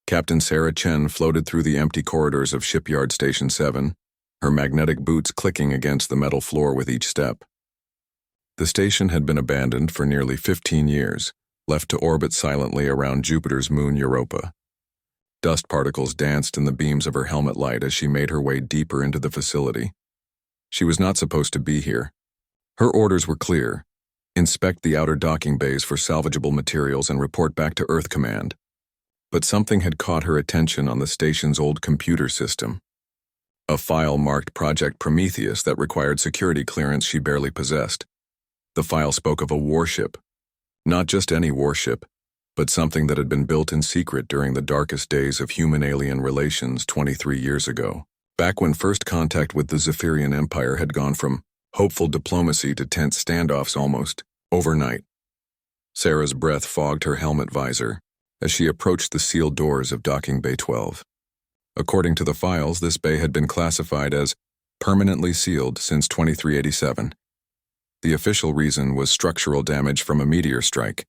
Captain Sarah Chen floated through the empty corridors of Shipyard Station 7, her magnetic boots clicking against the metal floor with each step. The station had been abandoned for nearly 15 years, left to orbit silently around Jupiter's moon Europa. Dust particles danced in the beams of her helmet light as she made her way deeper into the facility. She was not supposed to be here. Her orders were clear: inspect the outer docking bays for salvageable materials and report back to Earth Command. But something had caught her attention on the station's old computer system. A file marked Project Prometheus that required security clearance she barely possessed. The file spoke of a warship. Not just any warship, but something that had been built in secret during the darkest days of human-alien relations 23 years ago, back when first contact with the Zephyrian Empire had gone from hopeful diplomacy to tense standoffs almost overnight. Sarah's breath fogged her helmet visor as she approached the sealed doors of Docking Bay 12. According to the files, this bay had been classified as permanently sealed since 2387. The official reason was structural damage from a meteor strike.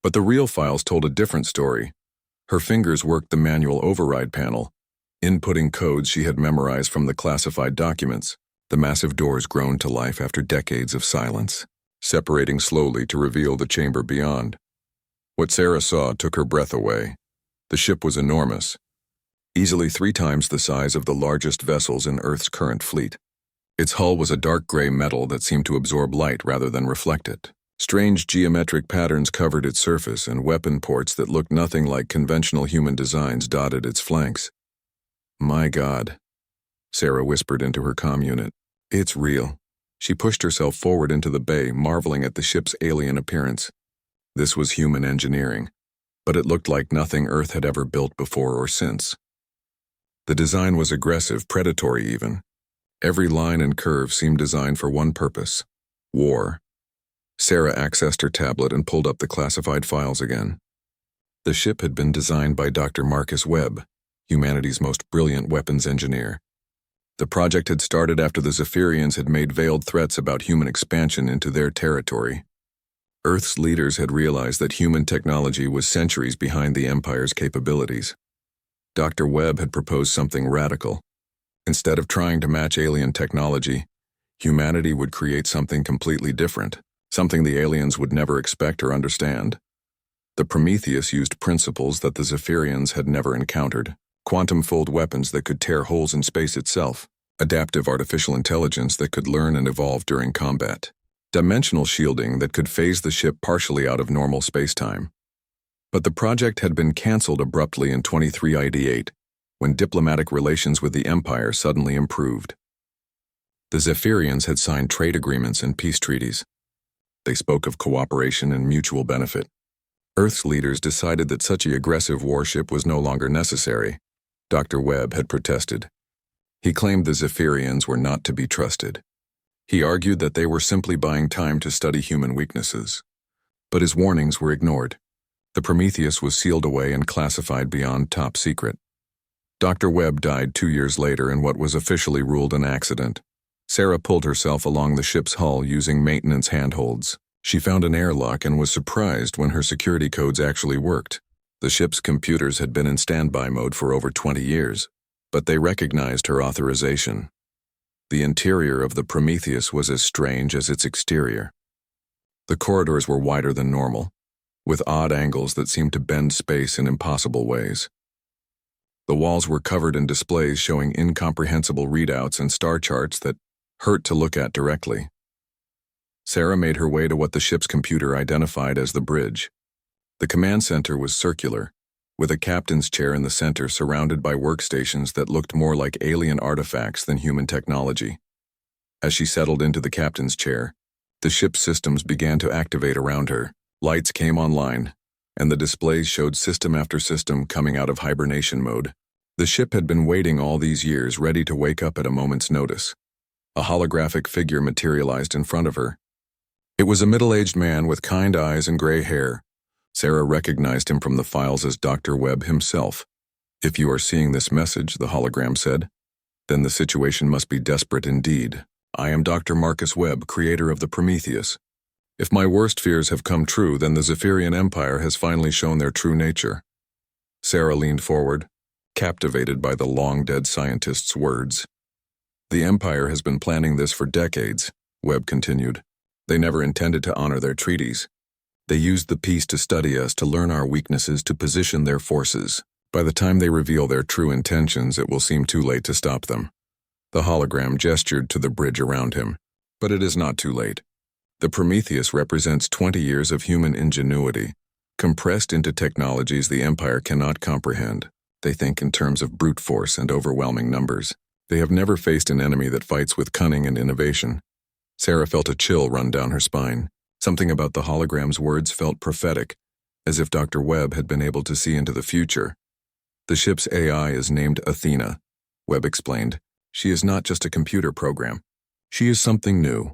But the real files told a different story. Her fingers worked the manual override panel, inputting codes she had memorized from the classified documents. The massive doors groaned to life after decades of silence, separating slowly to reveal the chamber beyond. What Sarah saw took her breath away. The ship was enormous, easily 3 times the size of the largest vessels in Earth's current fleet. Its hull was a dark gray metal that seemed to absorb light rather than reflect it. Strange geometric patterns covered its surface, and weapon ports that looked nothing like conventional human designs dotted its flanks. "My God," Sarah whispered into her comm unit. "It's real." She pushed herself forward into the bay, marveling at the ship's alien appearance. This was human engineering, but it looked like nothing Earth had ever built before or since. The design was aggressive, predatory even. Every line and curve seemed designed for one purpose: war. Sarah accessed her tablet and pulled up the classified files again. The ship had been designed by Dr. Marcus Webb, humanity's most brilliant weapons engineer. The project had started after the Zephyrians had made veiled threats about human expansion into their territory. Earth's leaders had realized that human technology was centuries behind the Empire's capabilities. Dr. Webb had proposed something radical. Instead of trying to match alien technology, humanity would create something completely different. Something the aliens would never expect or understand. The Prometheus used principles that the Zephyrians had never encountered: quantum-fold weapons that could tear holes in space itself, adaptive artificial intelligence that could learn and evolve during combat, dimensional shielding that could phase the ship partially out of normal spacetime. But the project had been cancelled abruptly in 2388, when diplomatic relations with the Empire suddenly improved. The Zephyrians had signed trade agreements and peace treaties. They spoke of cooperation and mutual benefit. Earth's leaders decided that such an aggressive warship was no longer necessary. Dr. Webb had protested. He claimed the Zephyrians were not to be trusted. He argued that they were simply buying time to study human weaknesses. But his warnings were ignored. The Prometheus was sealed away and classified beyond top secret. Dr. Webb died 2 years later in what was officially ruled an accident. Sarah pulled herself along the ship's hull using maintenance handholds. She found an airlock and was surprised when her security codes actually worked. The ship's computers had been in standby mode for over 20 years, but they recognized her authorization. The interior of the Prometheus was as strange as its exterior. The corridors were wider than normal, with odd angles that seemed to bend space in impossible ways. The walls were covered in displays showing incomprehensible readouts and star charts that hurt to look at directly. Sarah made her way to what the ship's computer identified as the bridge. The command center was circular, with a captain's chair in the center surrounded by workstations that looked more like alien artifacts than human technology. As she settled into the captain's chair, the ship's systems began to activate around her. Lights came online, and the displays showed system after system coming out of hibernation mode. The ship had been waiting all these years, ready to wake up at a moment's notice. A holographic figure materialized in front of her. It was a middle-aged man with kind eyes and gray hair. Sarah recognized him from the files as Dr. Webb himself. "If you are seeing this message," the hologram said, "then the situation must be desperate indeed. I am Dr. Marcus Webb, creator of the Prometheus. If my worst fears have come true, then the Zephyrian Empire has finally shown their true nature. Sarah leaned forward, captivated by the long-dead scientist's words. The Empire has been planning this for decades, Webb continued. They never intended to honor their treaties. They used the peace to study us, to learn our weaknesses, to position their forces. By the time they reveal their true intentions, it will seem too late to stop them. The hologram gestured to the bridge around him. But it is not too late. The Prometheus represents 20 years of human ingenuity, compressed into technologies the Empire cannot comprehend. They think in terms of brute force and overwhelming numbers. They have never faced an enemy that fights with cunning and innovation. Sarah felt a chill run down her spine. Something about the hologram's words felt prophetic, as if Dr. Webb had been able to see into the future. The ship's AI is named Athena, Webb explained. She is not just a computer program. She is something new,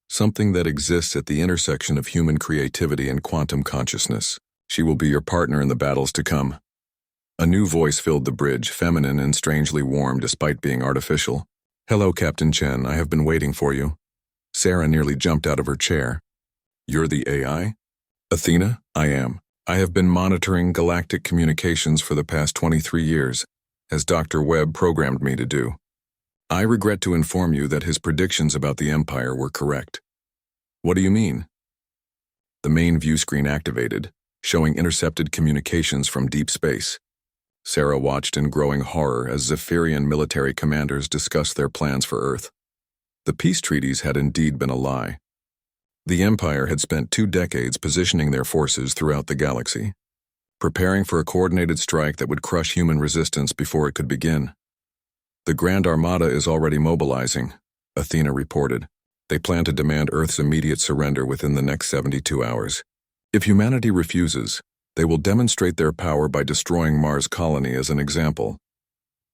something that exists at the intersection of human creativity and quantum consciousness. She will be your partner in the battles to come. A new voice filled the bridge, feminine and strangely warm despite being artificial. Hello, Captain Chen, I have been waiting for you. Sarah nearly jumped out of her chair. You're the AI? Athena, I am. I have been monitoring galactic communications for the past 23 years, as Dr. Webb programmed me to do. I regret to inform you that his predictions about the Empire were correct. What do you mean? The main view screen activated, showing intercepted communications from deep space. Sarah watched in growing horror as Zephyrian military commanders discussed their plans for Earth. The peace treaties had indeed been a lie. The Empire had spent 2 decades positioning their forces throughout the galaxy, preparing for a coordinated strike that would crush human resistance before it could begin. The Grand Armada is already mobilizing, Athena reported. They plan to demand Earth's immediate surrender within the next 72 hours. If humanity refuses, they will demonstrate their power by destroying Mars' colony as an example.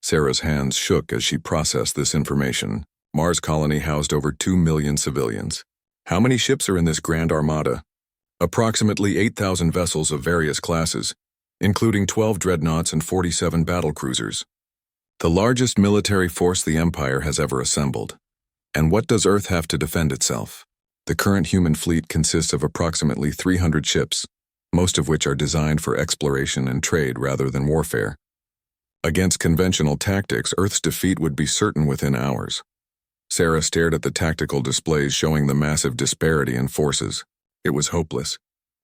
Sarah's hands shook as she processed this information. Mars' colony housed over 2 million civilians. How many ships are in this Grand Armada? Approximately 8,000 vessels of various classes, including 12 dreadnoughts and 47 battle cruisers. The largest military force the Empire has ever assembled. And what does Earth have to defend itself? The current human fleet consists of approximately 300 ships, most of which are designed for exploration and trade rather than warfare. Against conventional tactics, Earth's defeat would be certain within hours. Sarah stared at the tactical displays showing the massive disparity in forces. It was hopeless.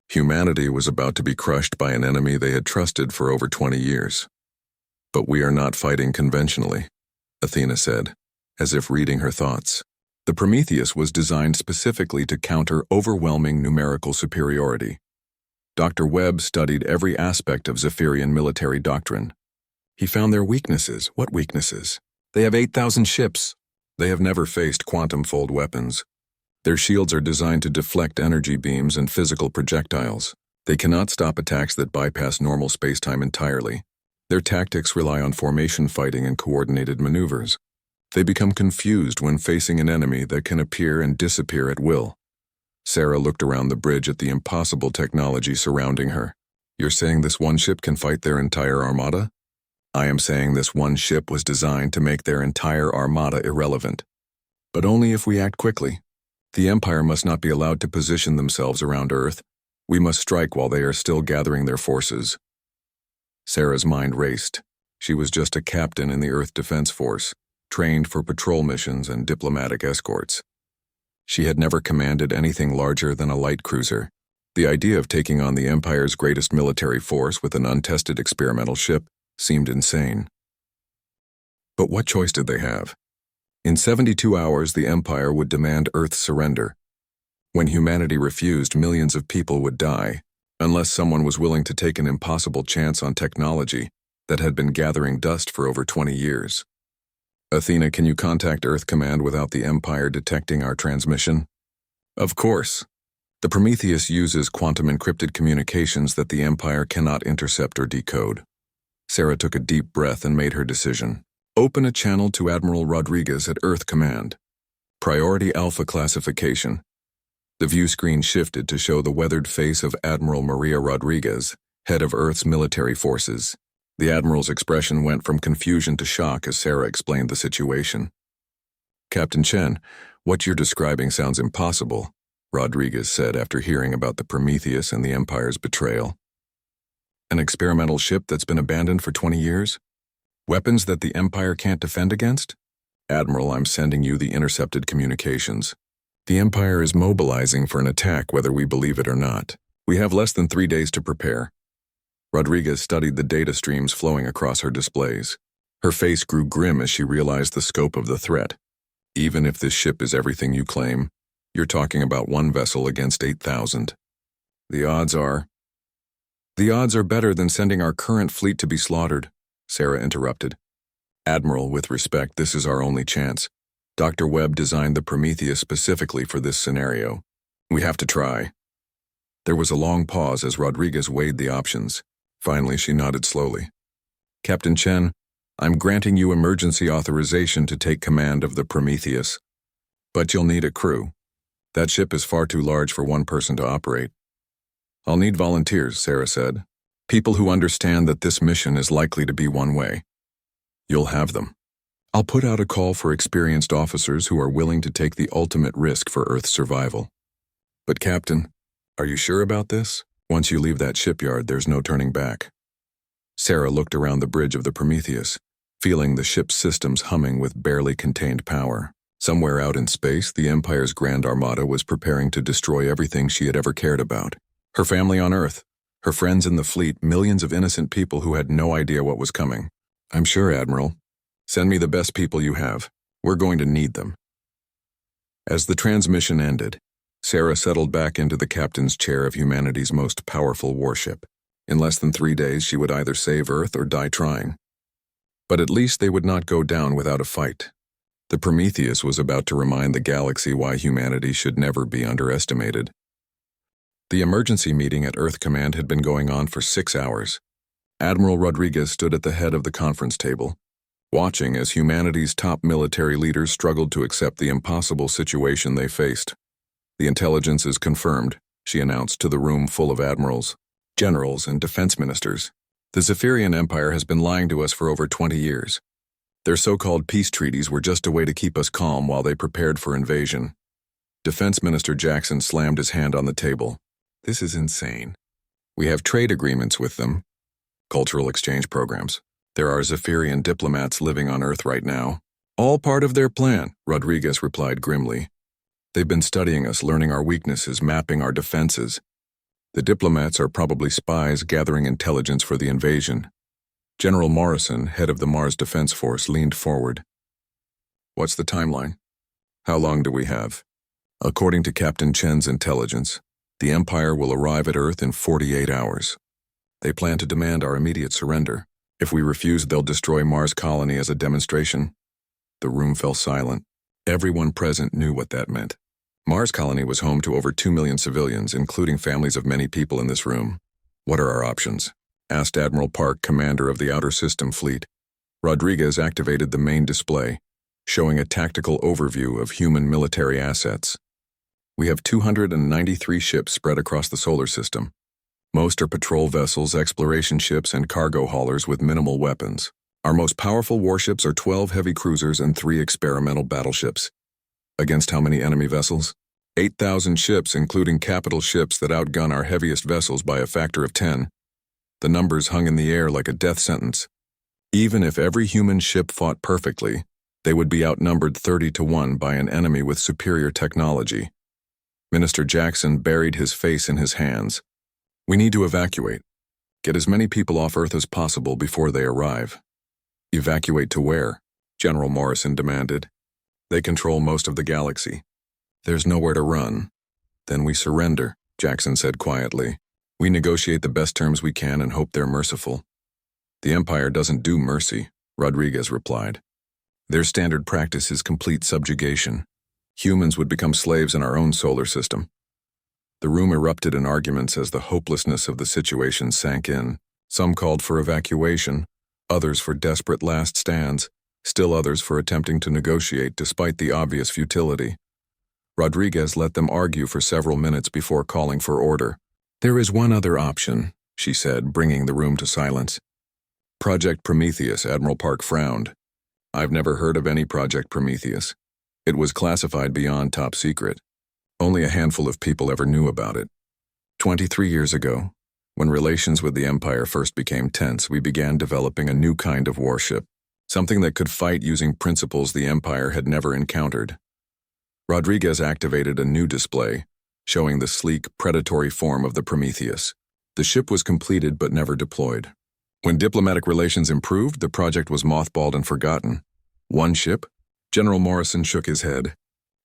Humanity was about to be crushed by an enemy they had trusted for over 20 years. But we are not fighting conventionally, Athena said, as if reading her thoughts. The Prometheus was designed specifically to counter overwhelming numerical superiority. Dr. Webb studied every aspect of Zephyrian military doctrine. He found their weaknesses. What weaknesses? They have 8,000 ships. They have never faced quantum-fold weapons. Their shields are designed to deflect energy beams and physical projectiles. They cannot stop attacks that bypass normal spacetime entirely. Their tactics rely on formation fighting and coordinated maneuvers. They become confused when facing an enemy that can appear and disappear at will. Sarah looked around the bridge at the impossible technology surrounding her. You're saying this one ship can fight their entire armada? I am saying this one ship was designed to make their entire armada irrelevant. But only if we act quickly. The Empire must not be allowed to position themselves around Earth. We must strike while they are still gathering their forces. Sarah's mind raced. She was just a captain in the Earth Defense Force, trained for patrol missions and diplomatic escorts. She had never commanded anything larger than a light cruiser. The idea of taking on the Empire's greatest military force with an untested experimental ship seemed insane. But what choice did they have? In 72 hours, the Empire would demand Earth's surrender. When humanity refused, millions of people would die, unless someone was willing to take an impossible chance on technology that had been gathering dust for over 20 years. Athena, can you contact Earth Command without the Empire detecting our transmission? Of course. The Prometheus uses quantum-encrypted communications that the Empire cannot intercept or decode. Sarah took a deep breath and made her decision. Open a channel to Admiral Rodriguez at Earth Command. Priority Alpha classification. The view screen shifted to show the weathered face of Admiral Maria Rodriguez, head of Earth's military forces. The Admiral's expression went from confusion to shock as Sarah explained the situation. Captain Chen, what you're describing sounds impossible, Rodriguez said after hearing about the Prometheus and the Empire's betrayal. An experimental ship that's been abandoned for 20 years? Weapons that the Empire can't defend against? Admiral, I'm sending you the intercepted communications. The Empire is mobilizing for an attack whether we believe it or not. We have less than 3 days to prepare. Rodriguez studied the data streams flowing across her displays. Her face grew grim as she realized the scope of the threat. Even if this ship is everything you claim, you're talking about one vessel against 8,000. The odds are better than sending our current fleet to be slaughtered, Sarah interrupted. Admiral, with respect, this is our only chance. Dr. Webb designed the Prometheus specifically for this scenario. We have to try. There was a long pause as Rodriguez weighed the options. Finally, she nodded slowly. Captain Chen, I'm granting you emergency authorization to take command of the Prometheus. But you'll need a crew. That ship is far too large for one person to operate. I'll need volunteers, Sarah said. People who understand that this mission is likely to be one way. You'll have them. I'll put out a call for experienced officers who are willing to take the ultimate risk for Earth's survival. But Captain, are you sure about this? Once you leave that shipyard, there's no turning back. Sarah looked around the bridge of the Prometheus, feeling the ship's systems humming with barely contained power. Somewhere out in space, the Empire's Grand Armada was preparing to destroy everything she had ever cared about. Her family on Earth, her friends in the fleet, millions of innocent people who had no idea what was coming. I'm sure, Admiral. Send me the best people you have. We're going to need them. As the transmission ended, Sarah settled back into the captain's chair of humanity's most powerful warship. In less than 3 days, she would either save Earth or die trying. But at least they would not go down without a fight. The Prometheus was about to remind the galaxy why humanity should never be underestimated. The emergency meeting at Earth Command had been going on for 6 hours. Admiral Rodriguez stood at the head of the conference table, watching as humanity's top military leaders struggled to accept the impossible situation they faced. The intelligence is confirmed, she announced to the room full of admirals, generals, and defense ministers. The Zephyrian Empire has been lying to us for over 20 years. Their so-called peace treaties were just a way to keep us calm while they prepared for invasion. Defense Minister Jackson slammed his hand on the table. This is insane. We have trade agreements with them, cultural exchange programs. There are Zephyrian diplomats living on Earth right now. All part of their plan, Rodriguez replied grimly. They've been studying us, learning our weaknesses, mapping our defenses. The diplomats are probably spies gathering intelligence for the invasion. General Morrison, head of the Mars Defense Force, leaned forward. What's the timeline? How long do we have? According to Captain Chen's intelligence, the Empire will arrive at Earth in 48 hours. They plan to demand our immediate surrender. If we refuse, they'll destroy Mars Colony as a demonstration. The room fell silent. Everyone present knew what that meant. Mars Colony was home to over 2 million civilians, including families of many people in this room. What are our options? Asked Admiral Park, commander of the Outer System Fleet. Rodriguez activated the main display, showing a tactical overview of human military assets. We have 293 ships spread across the solar system. Most are patrol vessels, exploration ships, and cargo haulers with minimal weapons. Our most powerful warships are 12 heavy cruisers and 3 experimental battleships. Against how many enemy vessels? 8,000 ships, including capital ships that outgun our heaviest vessels by a factor of 10. The numbers hung in the air like a death sentence. Even if every human ship fought perfectly, they would be outnumbered 30-1 by an enemy with superior technology. Minister Jackson buried his face in his hands. We need to evacuate. Get as many people off Earth as possible before they arrive. Evacuate to where? General Morrison demanded. They control most of the galaxy. There's nowhere to run. Then we surrender, Jackson said quietly. We negotiate the best terms we can and hope they're merciful. The Empire doesn't do mercy, Rodriguez replied. Their standard practice is complete subjugation. Humans would become slaves in our own solar system. The room erupted in arguments as the hopelessness of the situation sank in. Some called for evacuation, others for desperate last stands, still others for attempting to negotiate despite the obvious futility. Rodriguez let them argue for several minutes before calling for order. There is one other option, she said, bringing the room to silence. Project Prometheus, Admiral Park frowned. I've never heard of any Project Prometheus. It was classified beyond top secret. Only a handful of people ever knew about it. 23 years ago, When relations with the Empire first became tense, we began developing a new kind of warship, something that could fight using principles the Empire had never encountered. Rodriguez activated a new display, showing the sleek, predatory form of the Prometheus. The ship was completed but never deployed. When diplomatic relations improved, the project was mothballed and forgotten. One ship? General Morrison shook his head.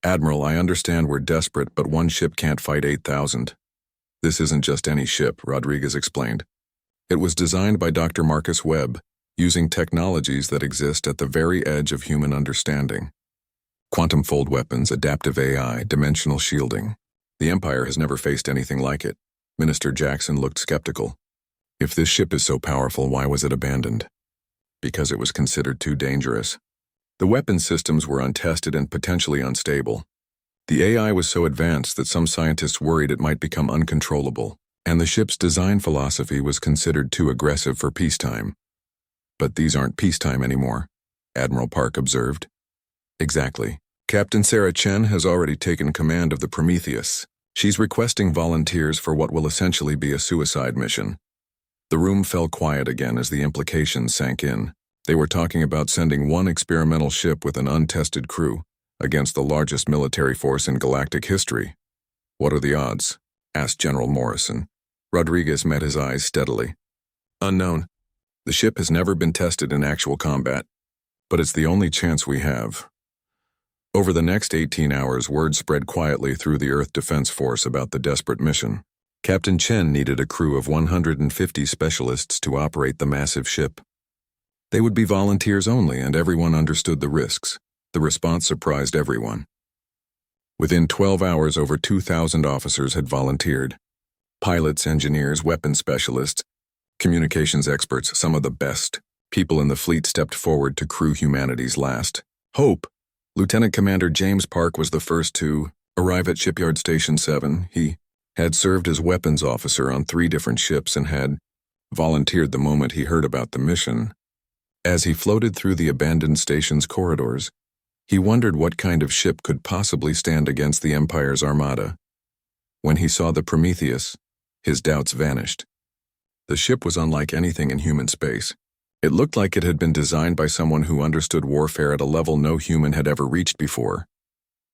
Admiral, I understand we're desperate, but one ship can't fight 8,000. This isn't just any ship, Rodriguez explained. It was designed by Dr. Marcus Webb, using technologies that exist at the very edge of human understanding. Quantum fold weapons, adaptive AI, dimensional shielding. The Empire has never faced anything like it. Minister Jackson looked skeptical. If this ship is so powerful, why was it abandoned? Because it was considered too dangerous. The weapon systems were untested and potentially unstable. The AI was so advanced that some scientists worried it might become uncontrollable, and the ship's design philosophy was considered too aggressive for peacetime. But these aren't peacetime anymore, Admiral Park observed. Exactly. Captain Sarah Chen has already taken command of the Prometheus. She's requesting volunteers for what will essentially be a suicide mission. The room fell quiet again as the implications sank in. They were talking about sending one experimental ship with an untested crew against the largest military force in galactic history. What are the odds? Asked General Morrison. Rodriguez met his eyes steadily. Unknown. The ship has never been tested in actual combat, but it's the only chance we have. Over the next 18 hours, word spread quietly through the Earth Defense Force about the desperate mission. Captain Chen needed a crew of 150 specialists to operate the massive ship. They would be volunteers only, and everyone understood the risks. The response surprised everyone. Within 12 hours, over 2,000 officers had volunteered. Pilots, engineers, weapons specialists, communications experts, some of the best people in the fleet stepped forward to crew humanity's last hope. Lieutenant Commander James Park was the first to arrive at Shipyard Station 7. He had served as weapons officer on 3 different ships and had volunteered the moment he heard about the mission. As he floated through the abandoned station's corridors, he wondered what kind of ship could possibly stand against the Empire's Armada. When he saw the Prometheus, his doubts vanished. The ship was unlike anything in human space. It looked like it had been designed by someone who understood warfare at a level no human had ever reached before.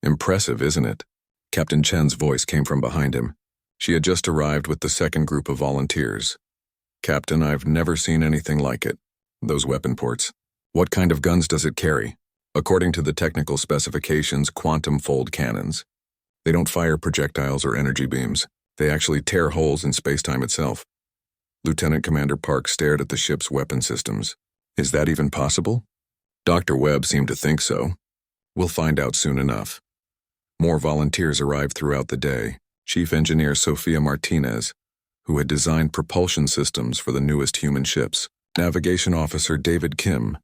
Impressive, isn't it? Captain Chen's voice came from behind him. She had just arrived with the second group of volunteers. Captain, I've never seen anything like it. Those weapon ports. What kind of guns does it carry? According to the technical specifications, quantum fold cannons. They don't fire projectiles or energy beams. They actually tear holes in spacetime itself. Lieutenant Commander Park stared at the ship's weapon systems. Is that even possible? Dr. Webb seemed to think so. We'll find out soon enough. More volunteers arrived throughout the day. Chief Engineer Sofia Martinez, who had designed propulsion systems for the newest human ships. Navigation Officer David Kim,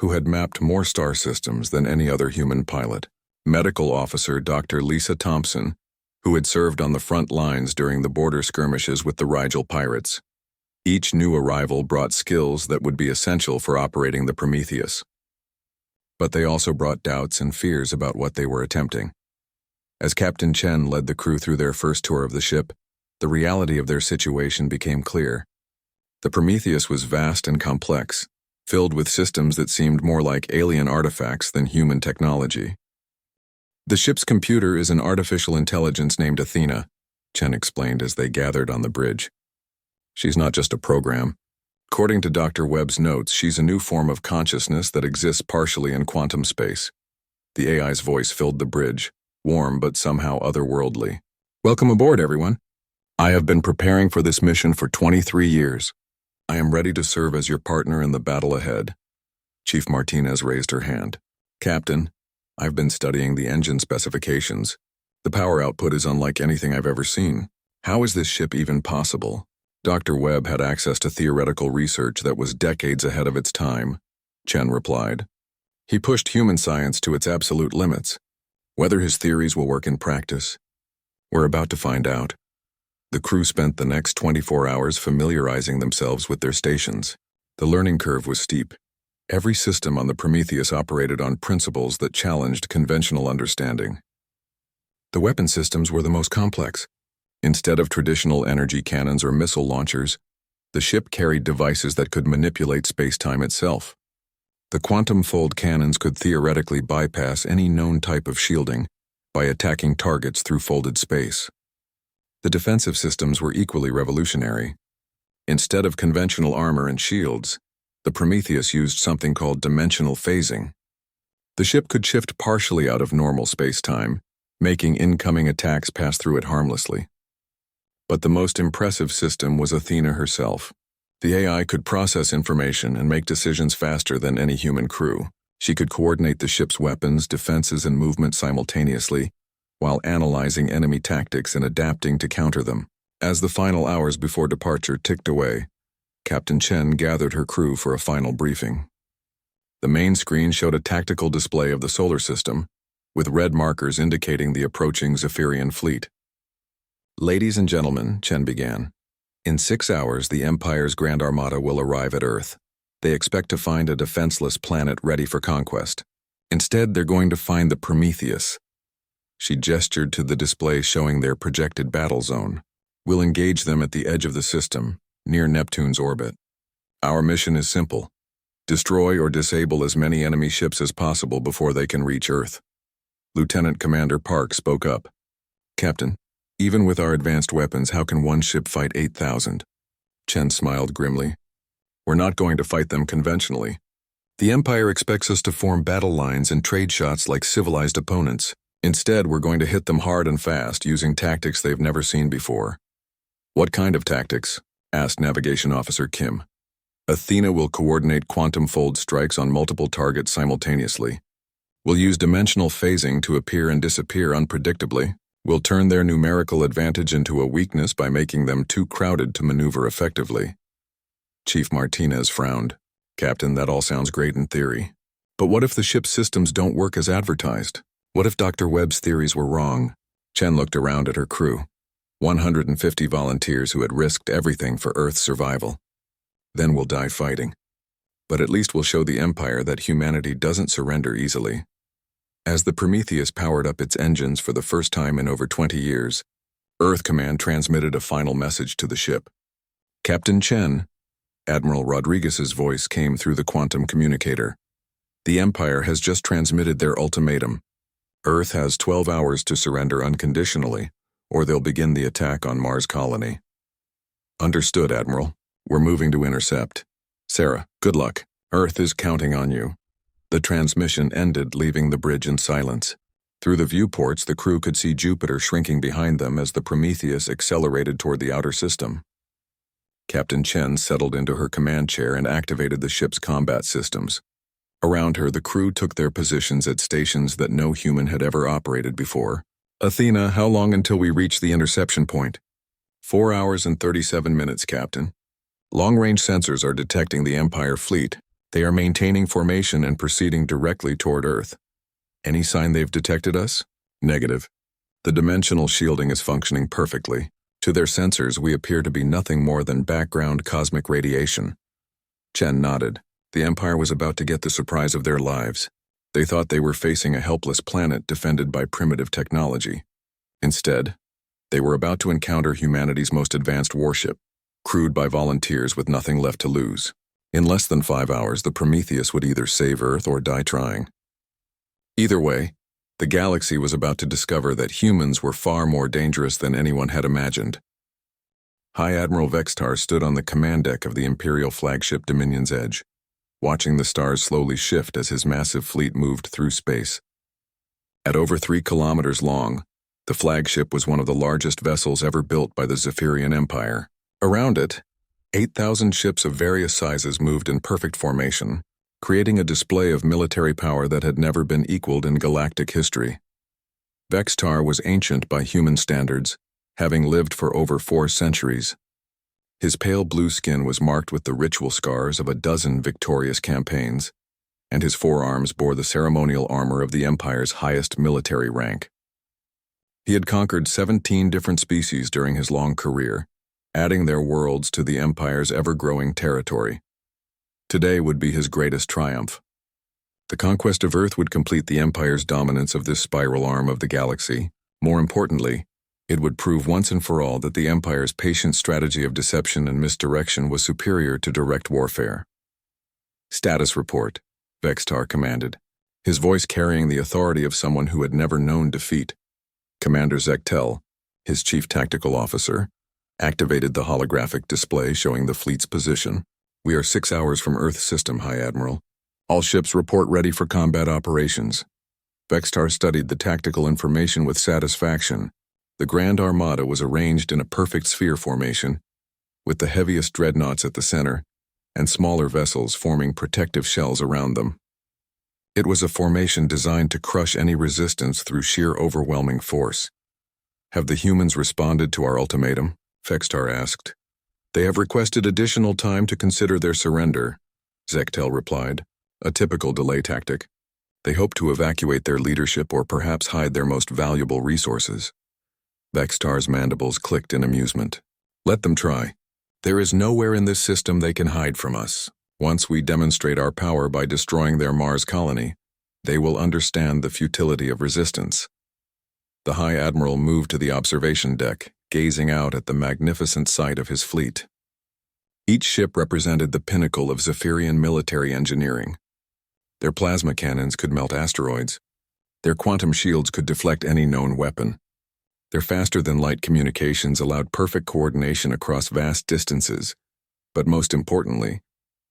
who had mapped more star systems than any other human pilot. Medical Officer Dr. Lisa Thompson, who had served on the front lines during the border skirmishes with the Rigel pirates. Each new arrival brought skills that would be essential for operating the Prometheus. But they also brought doubts and fears about what they were attempting. As Captain Chen led the crew through their first tour of the ship, the reality of their situation became clear. The Prometheus was vast and complex, filled with systems that seemed more like alien artifacts than human technology. The ship's computer is an artificial intelligence named Athena, Chen explained as they gathered on the bridge. She's not just a program. According to Dr. Webb's notes, she's a new form of consciousness that exists partially in quantum space. The AI's voice filled the bridge, warm but somehow otherworldly. Welcome aboard, everyone. I have been preparing for this mission for 23 years. I am ready to serve as your partner in the battle ahead. Chief Martinez raised her hand. Captain, I've been studying the engine specifications. The power output is unlike anything I've ever seen. How is this ship even possible? Dr. Webb had access to theoretical research that was decades ahead of its time, Chen replied. He pushed human science to its absolute limits. Whether his theories will work in practice, we're about to find out. The crew spent the next 24 hours familiarizing themselves with their stations. The learning curve was steep. Every system on the Prometheus operated on principles that challenged conventional understanding. The weapon systems were the most complex. Instead of traditional energy cannons or missile launchers, The ship carried devices that could manipulate space-time itself. The quantum fold cannons could theoretically bypass any known type of shielding by attacking targets through folded space. The defensive systems were equally revolutionary. Instead of conventional armor and shields, the Prometheus used something called dimensional phasing. The ship could shift partially out of normal space-time, making incoming attacks pass through it harmlessly. But the most impressive system was Athena herself. The AI could process information and make decisions faster than any human crew. She could coordinate the ship's weapons, defenses, and movement simultaneously, while analyzing enemy tactics and adapting to counter them. As the final hours before departure ticked away, Captain Chen gathered her crew for a final briefing. The main screen showed a tactical display of the solar system, with red markers indicating the approaching Zephyrian fleet. "Ladies and gentlemen," Chen began, "in 6 hours the Empire's Grand Armada will arrive at Earth. They expect to find a defenseless planet ready for conquest. Instead, they're going to find the Prometheus." She gestured to the display showing their projected battle zone. "We'll engage them at the edge of the system, near Neptune's orbit. Our mission is simple: destroy or disable as many enemy ships as possible before they can reach Earth." Lieutenant Commander Park spoke up. "Captain, even with our advanced weapons, how can one ship fight 8,000? Chen smiled grimly. "We're not going to fight them conventionally. The Empire expects us to form battle lines and trade shots like civilized opponents. Instead, we're going to hit them hard and fast, using tactics they've never seen before." "What kind of tactics?" asked Navigation Officer Kim. "Athena will coordinate quantum fold strikes on multiple targets simultaneously. We'll use dimensional phasing to appear and disappear unpredictably. We'll turn their numerical advantage into a weakness by making them too crowded to maneuver effectively." Chief Martinez frowned. "Captain, that all sounds great in theory. But what if the ship's systems don't work as advertised? What if Dr. Webb's theories were wrong?" Chen looked around at her crew. 150 volunteers who had risked everything for Earth's survival. "Then we'll die fighting. But at least we'll show the Empire that humanity doesn't surrender easily." As the Prometheus powered up its engines for the first time in over 20 years, Earth Command transmitted a final message to the ship. "Captain Chen," Admiral Rodriguez's voice came through the quantum communicator. "The Empire has just transmitted their ultimatum. Earth has 12 hours to surrender unconditionally, or they'll begin the attack on Mars colony." "Understood, Admiral. We're moving to intercept. Sarah, good luck. Earth is counting on you." The transmission ended, leaving the bridge in silence. Through the viewports, the crew could see Jupiter shrinking behind them as the Prometheus accelerated toward the outer system. Captain Chen settled into her command chair and activated the ship's combat systems. Around her, the crew took their positions at stations that no human had ever operated before. "Athena, how long until we reach the interception point?" 4 hours and 37 minutes, Captain. Long-range sensors are detecting the Empire fleet. They are maintaining formation and proceeding directly toward Earth. "Any sign they've detected us?" "Negative. The dimensional shielding is functioning perfectly. To their sensors, we appear to be nothing more than background cosmic radiation." Chen nodded. The Empire was about to get the surprise of their lives. They thought they were facing a helpless planet defended by primitive technology. Instead, they were about to encounter humanity's most advanced warship, crewed by volunteers with nothing left to lose. In less than 5 hours, the Prometheus would either save Earth or die trying. Either way, the galaxy was about to discover that humans were far more dangerous than anyone had imagined. High Admiral Vextar stood on the command deck of the Imperial flagship Dominion's Edge, watching the stars slowly shift as his massive fleet moved through space. At over 3 kilometers long, the flagship was one of the largest vessels ever built by the Zephyrian Empire. Around it, 8,000 ships of various sizes moved in perfect formation, creating a display of military power that had never been equaled in galactic history. Vextar was ancient by human standards, having lived for over 4 centuries. His pale blue skin was marked with the ritual scars of a dozen victorious campaigns, and his forearms bore the ceremonial armor of the Empire's highest military rank. He had conquered 17 different species during his long career, adding their worlds to the Empire's ever-growing territory. Today would be his greatest triumph. The conquest of Earth would complete the Empire's dominance of this spiral arm of the galaxy. More importantly, It would prove once and for all that the Empire's patient strategy of deception and misdirection was superior to direct warfare. "Status report," Vextar commanded, his voice carrying the authority of someone who had never known defeat. Commander Zektel, his chief tactical officer, activated the holographic display showing the fleet's position. "We are 6 hours from Earth system, High Admiral. All ships report ready for combat operations." Vextar studied the tactical information with satisfaction. The Grand Armada was arranged in a perfect sphere formation, with the heaviest dreadnoughts at the center and smaller vessels forming protective shells around them. It was a formation designed to crush any resistance through sheer overwhelming force. "Have the humans responded to our ultimatum?" Vextar asked. "They have requested additional time to consider their surrender," Zektel replied, a typical delay tactic. "They hope to evacuate their leadership or perhaps hide their most valuable resources." Vextar's mandibles clicked in amusement. "Let them try. There is nowhere in this system they can hide from us. Once we demonstrate our power by destroying their Mars colony, they will understand the futility of resistance." The High Admiral moved to the observation deck, gazing out at the magnificent sight of his fleet. Each ship represented the pinnacle of Zephyrian military engineering. Their plasma cannons could melt asteroids. Their quantum shields could deflect any known weapon. Their faster-than-light communications allowed perfect coordination across vast distances. But most importantly,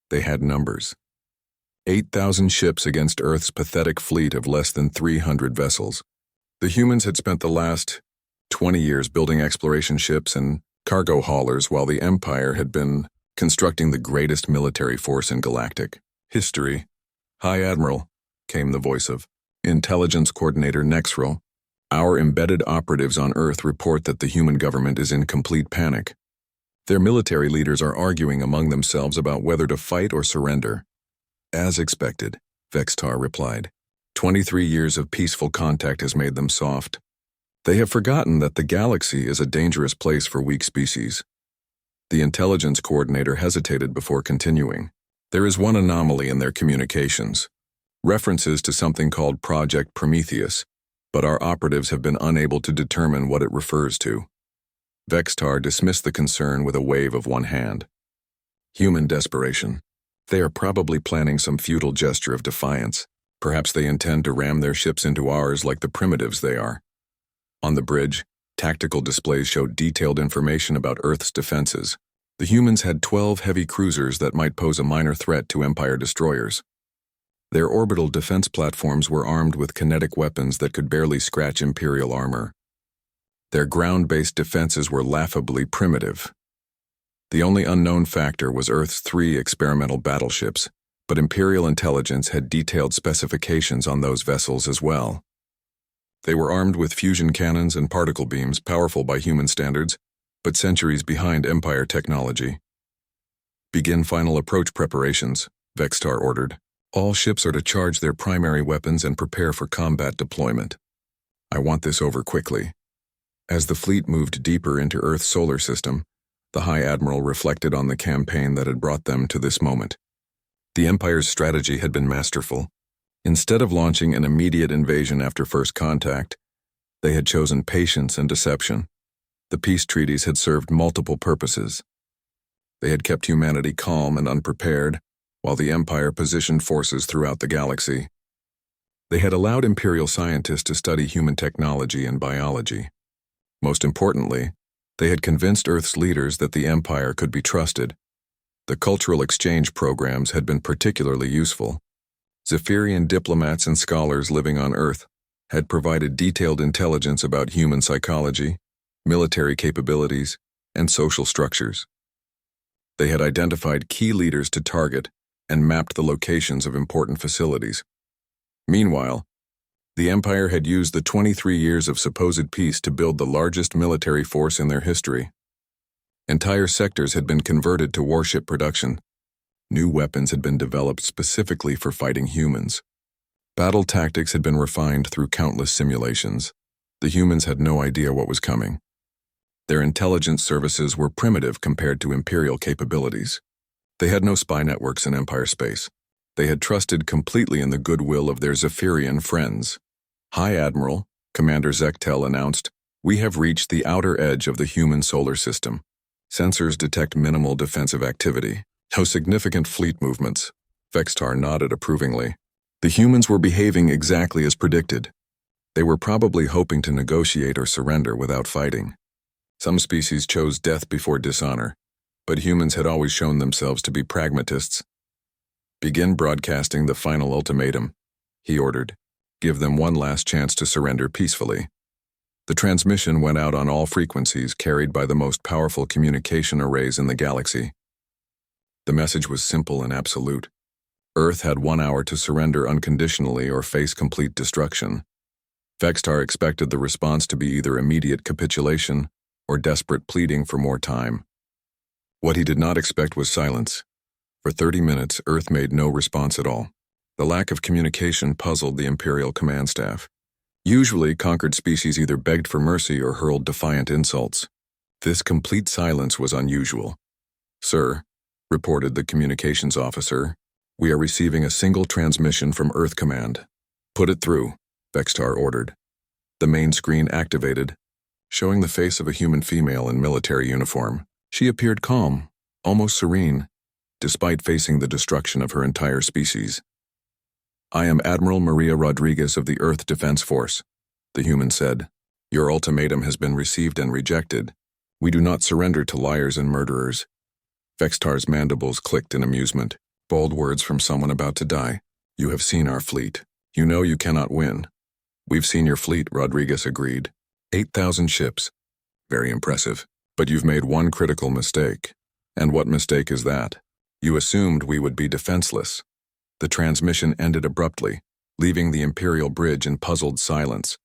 they had numbers. 8,000 ships against Earth's pathetic fleet of less than 300 vessels. The humans had spent the last 20 years building exploration ships and cargo haulers while the Empire had been constructing the greatest military force in galactic history. "High Admiral," came the voice of Intelligence Coordinator Nexrel, "our embedded operatives on Earth report that the human government is in complete panic. Their military leaders are arguing among themselves about whether to fight or surrender." "As expected," Vextar replied. 23 years of peaceful contact has made them soft. They have forgotten that the galaxy is a dangerous place for weak species." The intelligence coordinator hesitated before continuing. "There is one anomaly in their communications. References to something called Project Prometheus, but our operatives have been unable to determine what it refers to." Vextar dismissed the concern with a wave of one hand. "Human desperation. They are probably planning some futile gesture of defiance. Perhaps they intend to ram their ships into ours like the primitives they are." On the bridge, tactical displays showed detailed information about Earth's defenses. The humans had 12 heavy cruisers that might pose a minor threat to Empire destroyers. Their orbital defense platforms were armed with kinetic weapons that could barely scratch Imperial armor. Their ground-based defenses were laughably primitive. The only unknown factor was Earth's 3 experimental battleships, but Imperial intelligence had detailed specifications on those vessels as well. They were armed with fusion cannons and particle beams powerful by human standards, but centuries behind Empire technology. "Begin final approach preparations," Vextar ordered. "All ships are to charge their primary weapons and prepare for combat deployment. I want this over quickly." As the fleet moved deeper into Earth's solar system, the High Admiral reflected on the campaign that had brought them to this moment. The Empire's strategy had been masterful. Instead of launching an immediate invasion after first contact, they had chosen patience and deception. The peace treaties had served multiple purposes. They had kept humanity calm and unprepared, while the Empire positioned forces throughout the galaxy. They had allowed Imperial scientists to study human technology and biology. Most importantly, they had convinced Earth's leaders that the Empire could be trusted. The cultural exchange programs had been particularly useful. Zephyrian diplomats and scholars living on Earth had provided detailed intelligence about human psychology, military capabilities, and social structures. They had identified key leaders to target and mapped the locations of important facilities. Meanwhile, the Empire had used the 23 years of supposed peace to build the largest military force in their history. Entire sectors had been converted to warship production. New weapons had been developed specifically for fighting humans. Battle tactics had been refined through countless simulations. The humans had no idea what was coming. Their intelligence services were primitive compared to Imperial capabilities. They had no spy networks in Empire space. They had trusted completely in the goodwill of their Zephyrian friends. "High Admiral," Commander Zektel announced, We have reached the outer edge of the human solar system. Sensors detect minimal defensive activity. No significant fleet movements. Vextar nodded approvingly. The humans were behaving exactly as predicted. They were probably hoping to negotiate or surrender without fighting. Some species chose death before dishonor, but humans had always shown themselves to be pragmatists. Begin broadcasting the final ultimatum, he ordered. Give them one last chance to surrender peacefully. The transmission went out on all frequencies carried by the most powerful communication arrays in the galaxy. The message was simple and absolute. Earth had 1 hour to surrender unconditionally or face complete destruction. Vextar expected the response to be either immediate capitulation or desperate pleading for more time. What he did not expect was silence. For 30 minutes, Earth made no response at all. The lack of communication puzzled the Imperial command staff. Usually, conquered species either begged for mercy or hurled defiant insults. This complete silence was unusual. "Sir," reported the communications officer, "we are receiving a single transmission from Earth Command." "Put it through," Vextar ordered. The main screen activated, showing the face of a human female in military uniform. She appeared calm, almost serene, despite facing the destruction of her entire species. "I am Admiral Maria Rodriguez of the Earth Defense Force," the human said. "Your ultimatum has been received and rejected. We do not surrender to liars and murderers." Vextar's mandibles clicked in amusement. Bold words from someone about to die. "You have seen our fleet. You know you cannot win." "We've seen your fleet," Rodriguez agreed. 8,000 ships. Very impressive. But you've made one critical mistake. And what mistake is that? You assumed we would be defenseless. The transmission ended abruptly, leaving the Imperial bridge in puzzled silence.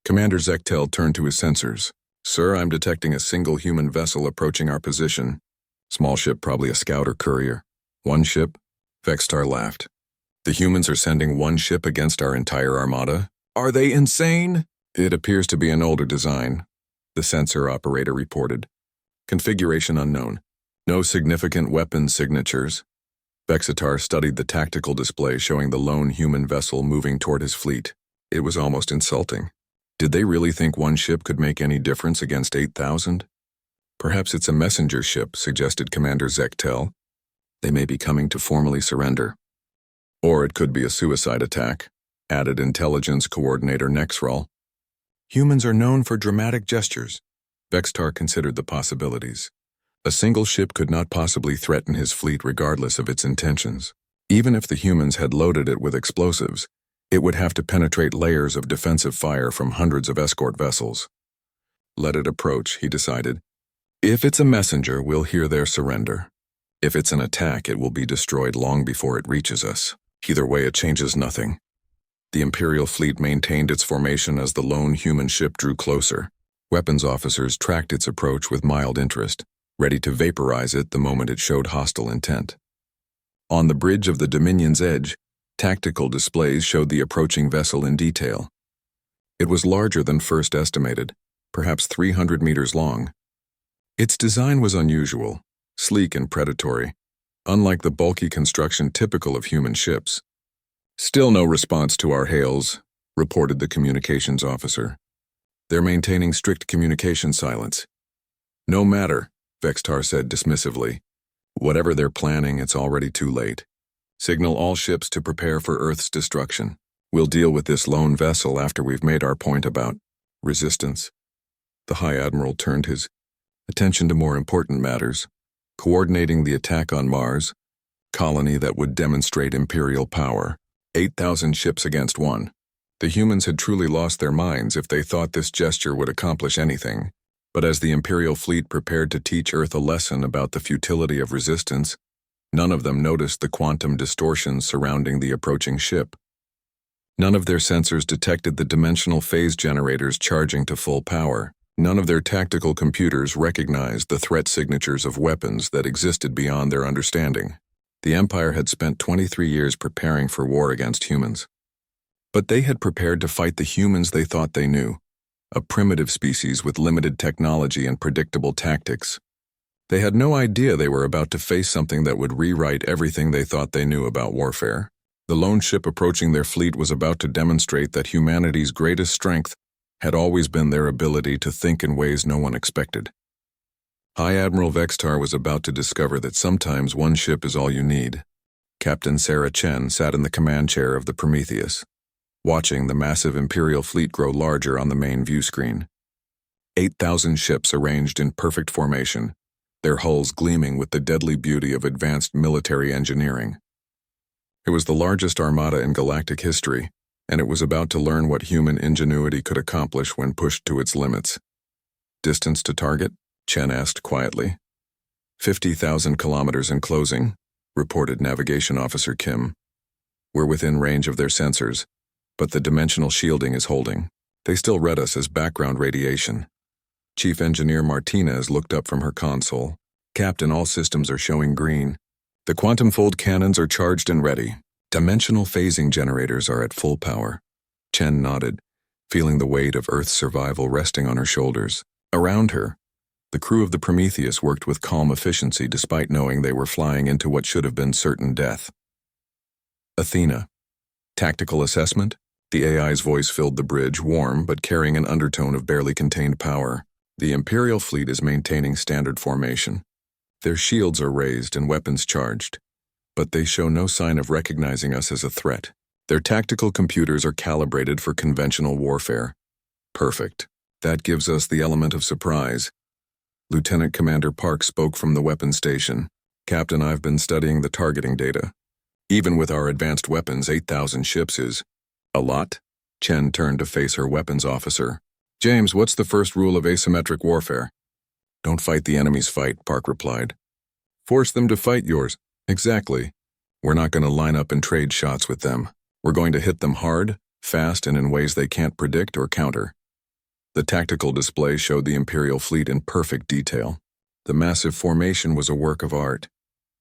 Commander Zechtel turned to his sensors. "Sir, I'm detecting a single human vessel approaching our position. Small ship, probably a scout or courier." "One ship?" Vextar laughed. "The humans are sending one ship against our entire armada? Are they insane?" "It appears to be an older design," the sensor operator reported. "Configuration unknown. No significant weapon signatures." Vexitar studied the tactical display showing the lone human vessel moving toward his fleet. It was almost insulting. Did they really think one ship could make any difference against 8,000? "Perhaps it's a messenger ship," suggested Commander Zechtel. "They may be coming to formally surrender." "Or it could be a suicide attack," added Intelligence Coordinator Nexral. "Humans are known for dramatic gestures." Vextar considered the possibilities. A single ship could not possibly threaten his fleet regardless of its intentions. Even if the humans had loaded it with explosives, it would have to penetrate layers of defensive fire from hundreds of escort vessels. "Let it approach," he decided. "If it's a messenger, we'll hear their surrender. If it's an attack, it will be destroyed long before it reaches us. Either way, it changes nothing." The Imperial fleet maintained its formation as the lone human ship drew closer. Weapons officers tracked its approach with mild interest, ready to vaporize it the moment it showed hostile intent. On the bridge of the Dominion's edge, tactical displays showed the approaching vessel in detail. It was larger than first estimated, perhaps 300 meters long. Its design was unusual, sleek and predatory, unlike the bulky construction typical of human ships. "Still no response to our hails," reported the communications officer. "They're maintaining strict communication silence." "No matter," Vextar said dismissively. "Whatever they're planning, it's already too late. Signal all ships to prepare for Earth's destruction. We'll deal with this lone vessel after we've made our point about resistance." The High Admiral turned his attention to more important matters, coordinating the attack on Mars, colony that would demonstrate Imperial power. 8,000 ships against one. The humans had truly lost their minds if they thought this gesture would accomplish anything. But as the Imperial fleet prepared to teach Earth a lesson about the futility of resistance, none of them noticed the quantum distortions surrounding the approaching ship. None of their sensors detected the dimensional phase generators charging to full power. None of their tactical computers recognized the threat signatures of weapons that existed beyond their understanding. The Empire had spent 23 years preparing for war against humans. But they had prepared to fight the humans they thought they knew, a primitive species with limited technology and predictable tactics. They had no idea they were about to face something that would rewrite everything they thought they knew about warfare. The lone ship approaching their fleet was about to demonstrate that humanity's greatest strength had always been their ability to think in ways no one expected. High Admiral Vextar was about to discover that sometimes one ship is all you need. Captain Sarah Chen sat in the command chair of the Prometheus, watching the massive Imperial fleet grow larger on the main view screen. 8,000 ships arranged in perfect formation, their hulls gleaming with the deadly beauty of advanced military engineering. It was the largest armada in galactic history, and it was about to learn what human ingenuity could accomplish when pushed to its limits. Distance to target? Chen asked quietly. 50,000 kilometers in closing, reported Navigation Officer Kim. We're within range of their sensors, but the dimensional shielding is holding. They still read us as background radiation. Chief Engineer Martinez looked up from her console. Captain, all systems are showing green. The quantum fold cannons are charged and ready. Dimensional phasing generators are at full power. Chen nodded, feeling the weight of Earth's survival resting on her shoulders. Around her, the crew of the Prometheus worked with calm efficiency despite knowing they were flying into what should have been certain death. Athena. Tactical assessment? The AI's voice filled the bridge, warm but carrying an undertone of barely contained power. The Imperial fleet is maintaining standard formation. Their shields are raised and weapons charged, but they show no sign of recognizing us as a threat. Their tactical computers are calibrated for conventional warfare. Perfect. That gives us the element of surprise. Lieutenant Commander Park spoke from the weapons station. Captain, I've been studying the targeting data. Even with our advanced weapons, 8,000 ships is a lot. Chen turned to face her weapons officer. James, what's the first rule of asymmetric warfare? Don't fight the enemy's fight, Park replied. Force them to fight yours. Exactly. We're not going to line up and trade shots with them. We're going to hit them hard, fast, and in ways they can't predict or counter. The tactical display showed the Imperial fleet in perfect detail. The massive formation was a work of art.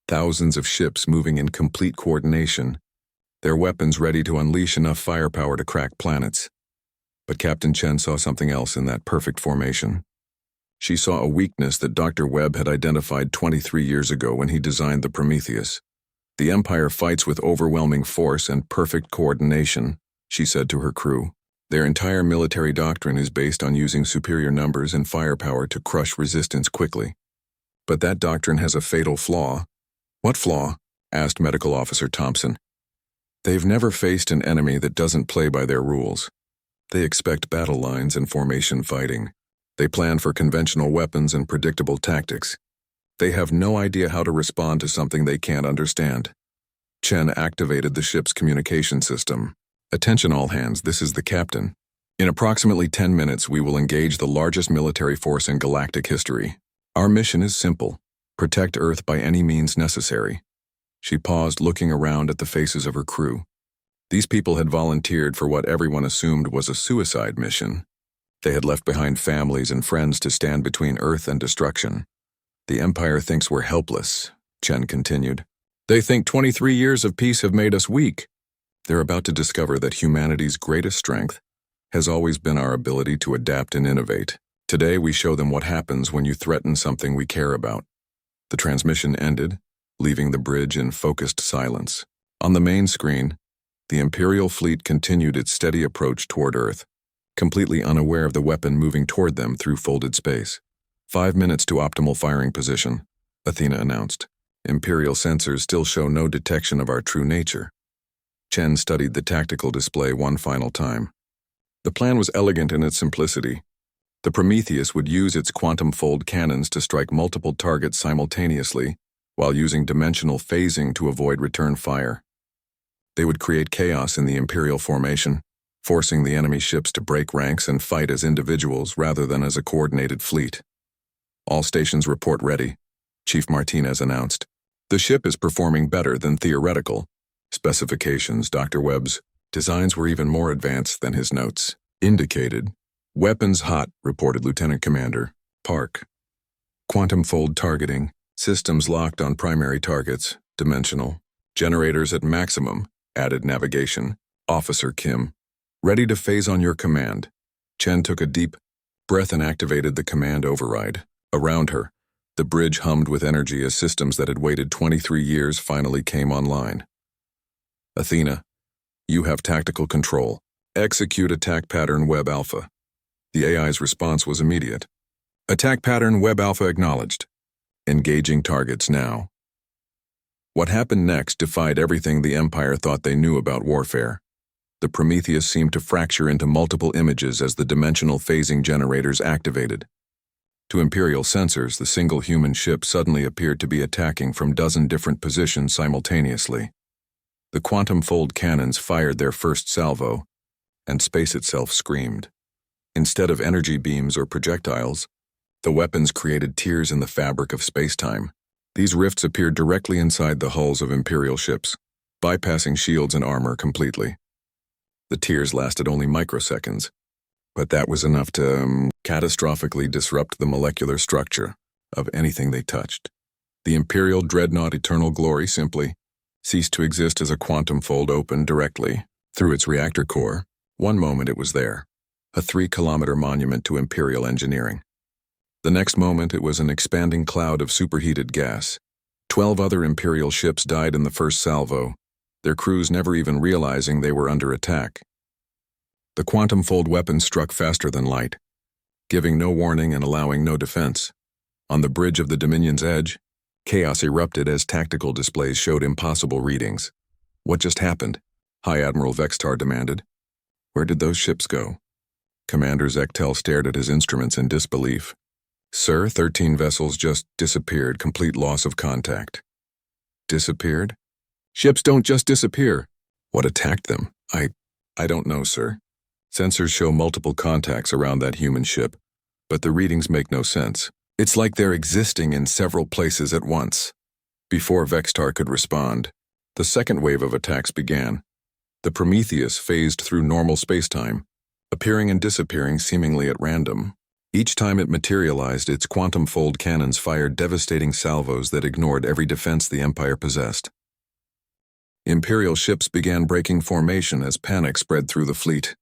Thousands of ships moving in complete coordination, their weapons ready to unleash enough firepower to crack planets. But Captain Chen saw something else in that perfect formation. She saw a weakness that Dr. Webb had identified 23 years ago when he designed the Prometheus. The Empire fights with overwhelming force and perfect coordination, she said to her crew. Their entire military doctrine is based on using superior numbers and firepower to crush resistance quickly. But that doctrine has a fatal flaw. What flaw? Asked Medical Officer Thompson. They've never faced an enemy that doesn't play by their rules. They expect battle lines and formation fighting. They plan for conventional weapons and predictable tactics. They have no idea how to respond to something they can't understand. Chen activated the ship's communication system. Attention all hands, this is the captain. In approximately 10 minutes, we will engage the largest military force in galactic history. Our mission is simple: protect Earth by any means necessary. She paused, looking around at the faces of her crew. These people had volunteered for what everyone assumed was a suicide mission. They had left behind families and friends to stand between Earth and destruction. The Empire thinks we're helpless, Chen continued. They think 23 years of peace have made us weak. They're about to discover that humanity's greatest strength has always been our ability to adapt and innovate. Today we show them what happens when you threaten something we care about. The transmission ended, leaving the bridge in focused silence. On the main screen, the Imperial fleet continued its steady approach toward Earth, completely unaware of the weapon moving toward them through folded space. 5 minutes to optimal firing position, Athena announced. Imperial sensors still show no detection of our true nature. Chen studied the tactical display one final time. The plan was elegant in its simplicity. The Prometheus would use its quantum fold cannons to strike multiple targets simultaneously, while using dimensional phasing to avoid return fire. They would create chaos in the Imperial formation, forcing the enemy ships to break ranks and fight as individuals rather than as a coordinated fleet. All stations report ready, Chief Martinez announced. The ship is performing better than theoretical. Specifications, Dr. Webb's designs were even more advanced than his notes indicated. Weapons hot, reported Lieutenant Commander Park. Quantum fold targeting, systems locked on primary targets, dimensional. Generators at maximum, added Navigation Officer Kim. Ready to phase on your command. Chen took a deep breath and activated the command override. Around her, the bridge hummed with energy as systems that had waited 23 years finally came online. Athena, you have tactical control. Execute attack pattern Web Alpha. The AI's response was immediate. Attack pattern Web Alpha acknowledged. Engaging targets now. What happened next defied everything the Empire thought they knew about warfare. The Prometheus seemed to fracture into multiple images as the dimensional phasing generators activated. To Imperial sensors, the single human ship suddenly appeared to be attacking from dozen different positions simultaneously. The quantum fold cannons fired their first salvo, and space itself screamed. Instead of energy beams or projectiles, the weapons created tears in the fabric of space-time. These rifts appeared directly inside the hulls of Imperial ships, bypassing shields and armor completely. The tears lasted only microseconds, but that was enough to catastrophically disrupt the molecular structure of anything they touched. The Imperial dreadnought Eternal Glory simply ceased to exist as a quantum fold opened directly through its reactor core. One moment it was there, a 3-kilometer monument to Imperial engineering. The next moment it was an expanding cloud of superheated gas. 12 other Imperial ships died in the first salvo, their crews never even realizing they were under attack. The quantum fold weapon struck faster than light, giving no warning and allowing no defense. On the bridge of the Dominion's edge, chaos erupted as tactical displays showed impossible readings. What just happened? High Admiral Vextar demanded. Where did those ships go? Commander Zechtel stared at his instruments in disbelief. Sir, 13 vessels just disappeared, complete loss of contact. Disappeared? Ships don't just disappear. What attacked them? I don't know, sir. Sensors show multiple contacts around that human ship, but the readings make no sense. It's like they're existing in several places at once. Before Vextar could respond, the second wave of attacks began. The Prometheus phased through normal spacetime, appearing and disappearing seemingly at random. Each time it materialized, its quantum fold cannons fired devastating salvos that ignored every defense the Empire possessed. Imperial ships began breaking formation as panic spread through the fleet.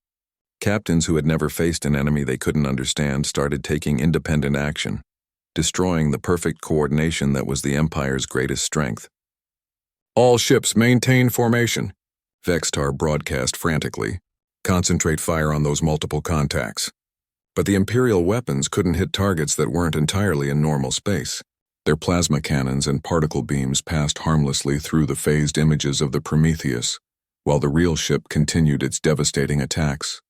Captains who had never faced an enemy they couldn't understand started taking independent action, destroying the perfect coordination that was the Empire's greatest strength. All ships maintain formation, Vextar broadcast frantically. Concentrate fire on those multiple contacts. But the Imperial weapons couldn't hit targets that weren't entirely in normal space. Their plasma cannons and particle beams passed harmlessly through the phased images of the Prometheus, while the real ship continued its devastating attacks.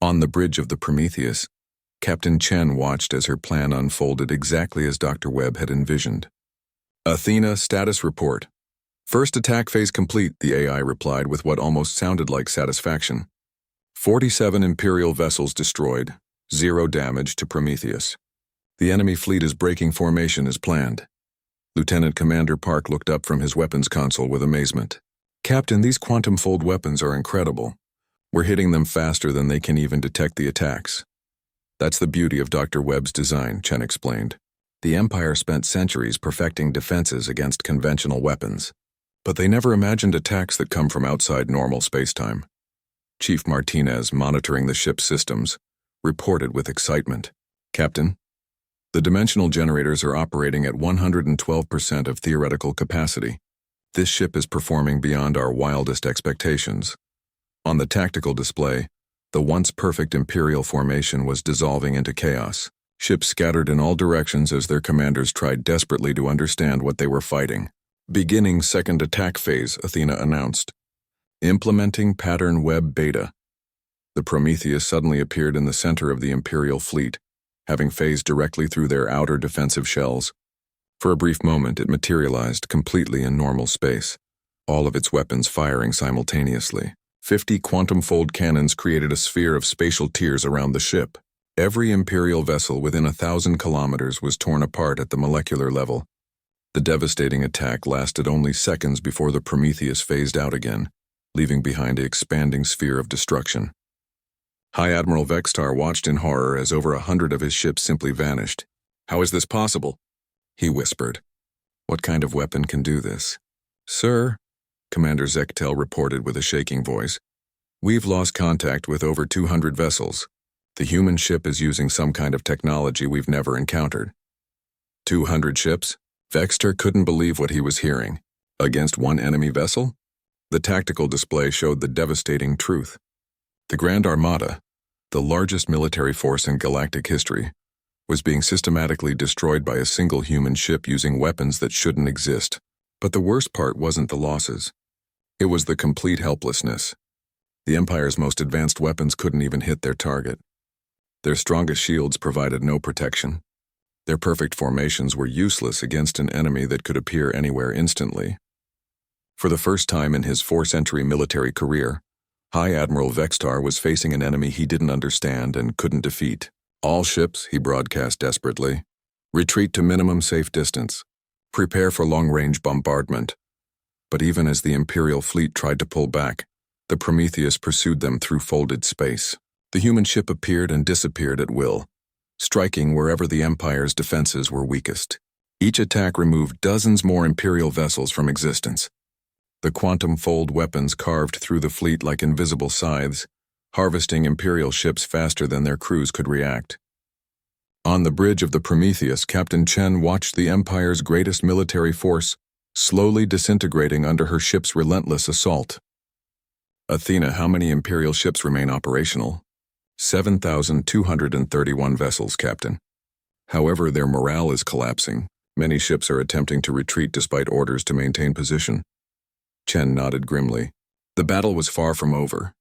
On the bridge of the Prometheus, Captain Chen watched as her plan unfolded exactly as Dr. Webb had envisioned. Athena, status report. First attack phase complete, the AI replied with what almost sounded like satisfaction. 47 Imperial vessels destroyed, 0 damage to Prometheus. The enemy fleet is breaking formation as planned. Lieutenant Commander Park looked up from his weapons console with amazement. Captain, these quantum fold weapons are incredible. We're hitting them faster than they can even detect the attacks. That's the beauty of Dr. Webb's design, Chen explained. The Empire spent centuries perfecting defenses against conventional weapons, but they never imagined attacks that come from outside normal spacetime. Chief Martinez, monitoring the ship's systems, reported with excitement. Captain, the dimensional generators are operating at 112% of theoretical capacity. This ship is performing beyond our wildest expectations. On the tactical display, the once perfect Imperial formation was dissolving into chaos. Ships scattered in all directions as their commanders tried desperately to understand what they were fighting. Beginning second attack phase, Athena announced. Implementing pattern web beta. The Prometheus suddenly appeared in the center of the Imperial fleet, having phased directly through their outer defensive shells. For a brief moment, it materialized completely in normal space, all of its weapons firing simultaneously. 50 quantum fold cannons created a sphere of spatial tears around the ship. Every Imperial vessel within 1,000 kilometers was torn apart at the molecular level. The devastating attack lasted only seconds before the Prometheus phased out again, leaving behind an expanding sphere of destruction. High Admiral Vextar watched in horror as over 100 of his ships simply vanished. How is this possible? He whispered. What kind of weapon can do this? Sir, Commander Zechtel reported with a shaking voice, we've lost contact with over 200 vessels. The human ship is using some kind of technology we've never encountered. 200 ships? Vextar couldn't believe what he was hearing. Against one enemy vessel? The tactical display showed the devastating truth. The Grand Armada, The largest military force in galactic history was being systematically destroyed by a single human ship using weapons that shouldn't exist. But the worst part wasn't the losses. It was the complete helplessness. The Empire's most advanced weapons couldn't even hit their target. Their strongest shields provided no protection. Their perfect formations were useless against an enemy that could appear anywhere instantly. For the first time in his 4-century military career, High Admiral Vextar was facing an enemy he didn't understand and couldn't defeat. "All ships," he broadcast desperately, "retreat to minimum safe distance. Prepare for long-range bombardment." But even as the Imperial fleet tried to pull back, the Prometheus pursued them through folded space. The human ship appeared and disappeared at will, striking wherever the Empire's defenses were weakest. Each attack removed dozens more Imperial vessels from existence. The quantum fold weapons carved through the fleet like invisible scythes, harvesting Imperial ships faster than their crews could react. On the bridge of the Prometheus, Captain Chen watched the Empire's greatest military force slowly disintegrating under her ship's relentless assault. "Athena, how many Imperial ships remain operational?" 7,231 vessels, Captain. However, their morale is collapsing. Many ships are attempting to retreat despite orders to maintain position. Chen nodded grimly. The battle was far from over.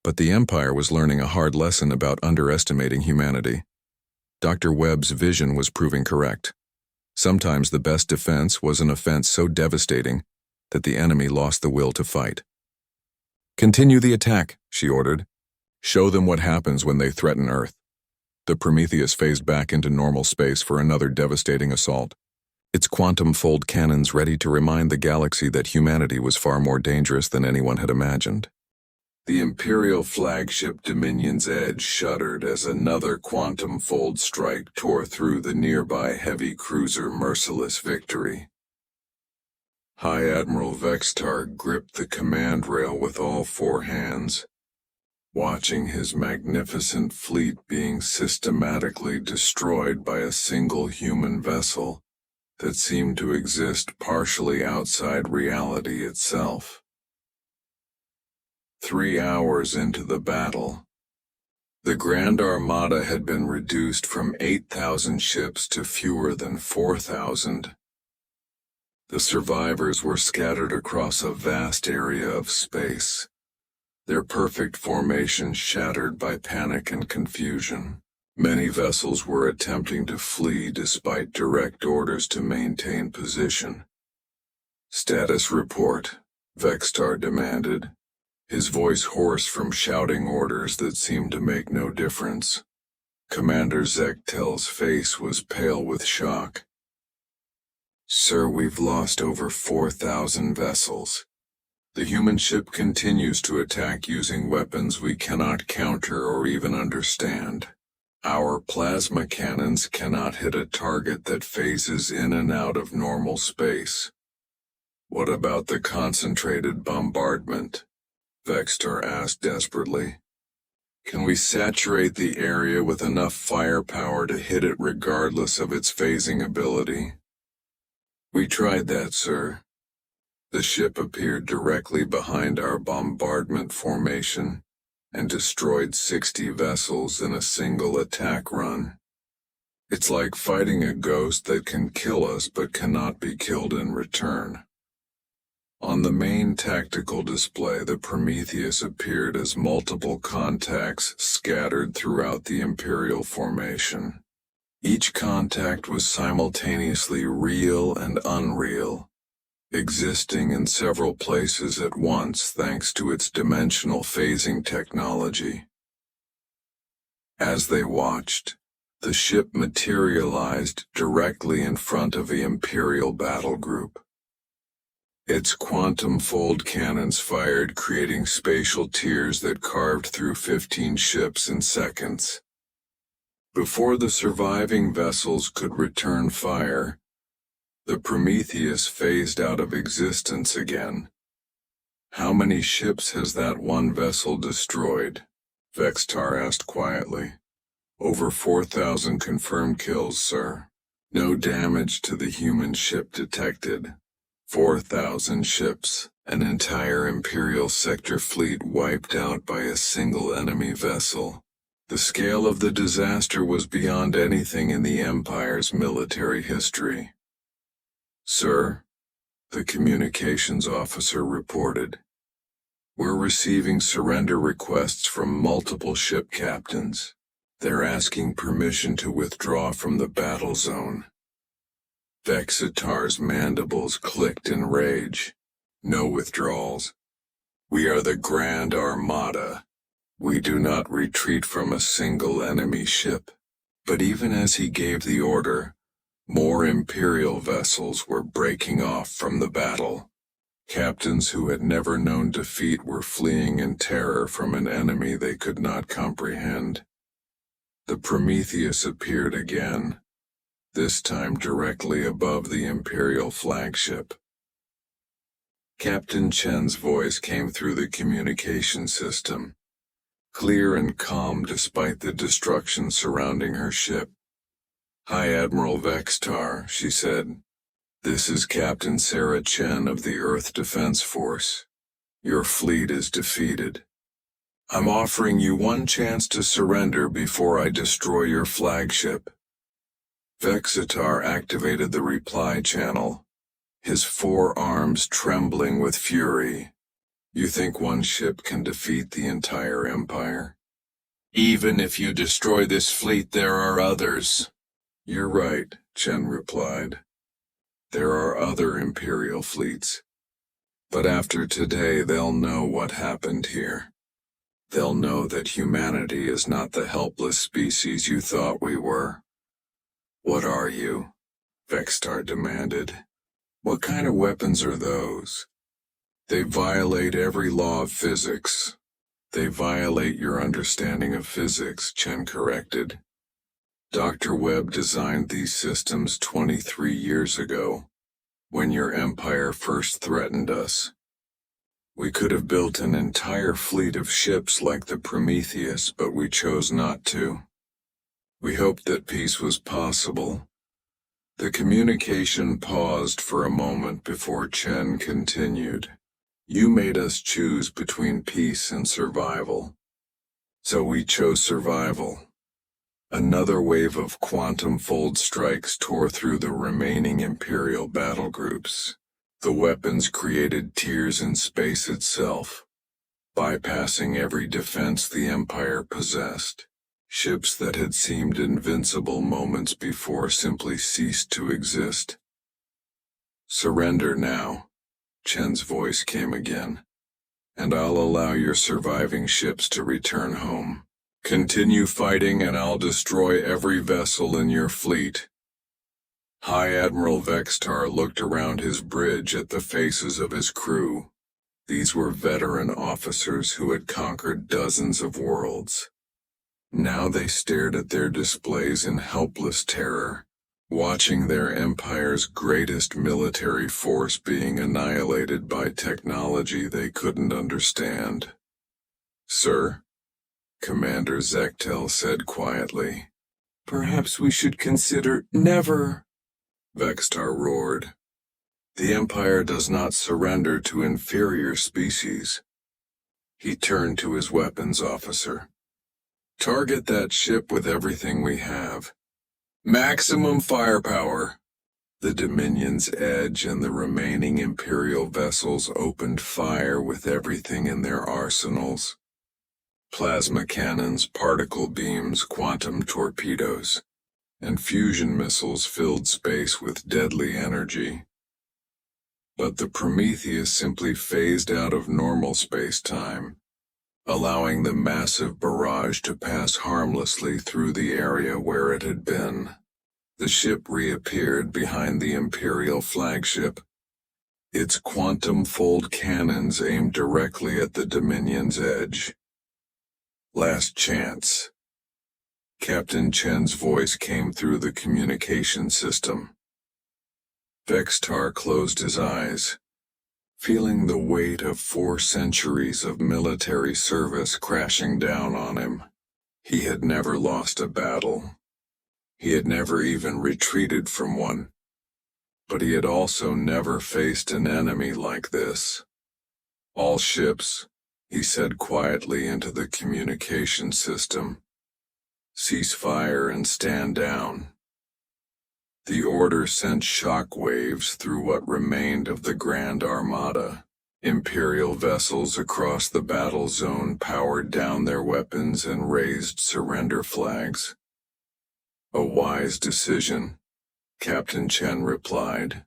But the Empire was learning a hard lesson about underestimating humanity. Dr. Webb's vision was proving correct. Sometimes the best defense was an offense so devastating that the enemy lost the will to fight. "Continue the attack," she ordered. "Show them what happens when they threaten Earth." The Prometheus phased back into normal space for another devastating assault, its quantum fold cannons ready to remind the galaxy that humanity was far more dangerous than anyone had imagined. The Imperial flagship Dominion's Edge shuddered as another quantum fold strike tore through the nearby heavy cruiser Merciless Victory. High Admiral Vextar gripped the command rail with all 4 hands, watching his magnificent fleet being systematically destroyed by a single human vessel that seemed to exist partially outside reality itself. 3 hours into the battle, the Grand Armada had been reduced from 8,000 ships to fewer than 4,000. The survivors were scattered across a vast area of space, their perfect formation shattered by panic and confusion. Many vessels were attempting to flee despite direct orders to maintain position. "Status report," Vextar demanded, his voice hoarse from shouting orders that seemed to make no difference. Commander Zektel's face was pale with shock. "Sir, we've lost over 4,000 vessels. The human ship continues to attack using weapons we cannot counter or even understand. Our plasma cannons cannot hit a target that phases in and out of normal space." "What about the concentrated bombardment?" Vextar asked desperately. "Can we saturate the area with enough firepower to hit it regardless of its phasing ability?" "We tried that, sir. The ship appeared directly behind our bombardment formation and destroyed 60 vessels in a single attack run. It's like fighting a ghost that can kill us but cannot be killed in return." On the main tactical display, the Prometheus appeared as multiple contacts scattered throughout the Imperial formation. Each contact was simultaneously real and unreal, existing in several places at once thanks to its dimensional phasing technology. As they watched, the ship materialized directly in front of the Imperial battle group. Its quantum fold cannons fired, creating spatial tears that carved through 15 ships in seconds. Before the surviving vessels could return fire, the Prometheus phased out of existence again. "How many ships has that one vessel destroyed?" Vextar asked quietly. "Over 4,000 confirmed kills, sir. No damage to the human ship detected. 4,000 ships, an entire Imperial sector fleet wiped out by a single enemy vessel. The scale of the disaster was beyond anything in the Empire's military history. "Sir," the communications officer reported, "we're receiving surrender requests from multiple ship captains. They're asking permission to withdraw from the battle zone." Vexitar's mandibles clicked in rage. "No withdrawals. We are the Grand Armada. We do not retreat from a single enemy ship." But even as he gave the order, more Imperial vessels were breaking off from the battle. Captains who had never known defeat were fleeing in terror from an enemy they could not comprehend. The Prometheus appeared again, this time directly above the Imperial flagship. Captain Chen's voice came through the communication system, clear and calm despite the destruction surrounding her ship. "Hi, Admiral Vextar," she said. "This is Captain Sarah Chen of the Earth Defense Force. Your fleet is defeated. I'm offering you one chance to surrender before I destroy your flagship." Vexitar activated the reply channel, his forearms trembling with fury. "You think one ship can defeat the entire Empire? Even if you destroy this fleet, there are others." "You're right," Chen replied. "There are other Imperial fleets. But after today, they'll know what happened here. They'll know that humanity is not the helpless species you thought we were." "What are you?" Vextar demanded. "What kind of weapons are those?" "They violate every law of physics." "They violate your understanding of physics," Chen corrected. "Dr. Webb designed these systems 23 years ago, when your empire first threatened us. We could have built an entire fleet of ships like the Prometheus, but we chose not to. We hoped that peace was possible." The communication paused for a moment before Chen continued. "You made us choose between peace and survival. So we chose survival." Another wave of quantum fold strikes tore through the remaining Imperial battle groups. The weapons created tears in space itself, bypassing every defense the Empire possessed. Ships that had seemed invincible moments before simply ceased to exist. "Surrender now," Chen's voice came again, "and I'll allow your surviving ships to return home. Continue fighting and I'll destroy every vessel in your fleet." High Admiral Vextar looked around his bridge at the faces of his crew. These were veteran officers who had conquered dozens of worlds. Now they stared at their displays in helpless terror, watching their empire's greatest military force being annihilated by technology they couldn't understand. "Sir," Commander Zechtel said quietly, "perhaps we should consider—" "Never!" Vextar roared. "The Empire does not surrender to inferior species." He turned to his weapons officer. "Target that ship with everything we have. Maximum firepower." The Dominion's Edge and the remaining Imperial vessels opened fire with everything in their arsenals. Plasma cannons, particle beams, quantum torpedoes, and fusion missiles filled space with deadly energy. But the Prometheus simply phased out of normal space-time, allowing the massive barrage to pass harmlessly through the area where it had been. The ship reappeared behind the Imperial flagship, its quantum-fold cannons aimed directly at the Dominion's Edge. "Last chance." Captain Chen's voice came through the communication system. Vextar closed his eyes, feeling the weight of 4 centuries of military service crashing down on him. He had never lost a battle. He had never even retreated from one. But he had also never faced an enemy like this. "All ships," he said quietly into the communication system, Cease fire and stand down. The order sent shock waves through what remained of the Grand Armada. Imperial vessels across the battle zone powered down their weapons and raised surrender flags. A wise decision, Captain Chen replied.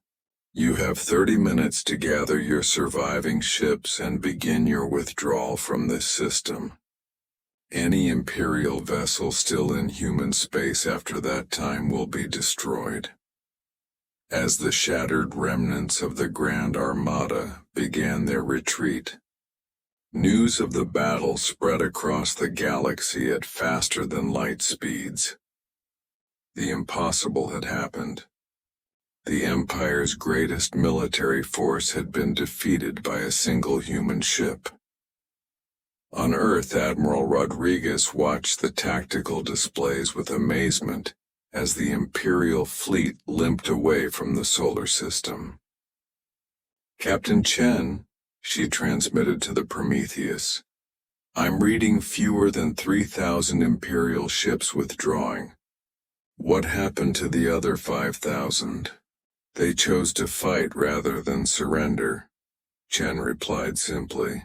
You have 30 minutes to gather your surviving ships and begin your withdrawal from this system. Any Imperial vessel still in human space after that time will be destroyed. As the shattered remnants of the Grand Armada began their retreat, news of the battle spread across the galaxy at faster-than-light speeds. The impossible had happened. The Empire's greatest military force had been defeated by a single human ship. On Earth, Admiral Rodriguez watched the tactical displays with amazement as the Imperial fleet limped away from the solar system. Captain Chen, she transmitted to the Prometheus, I'm reading fewer than 3,000 Imperial ships withdrawing. What happened to the other 5,000? They chose to fight rather than surrender, Chen replied simply.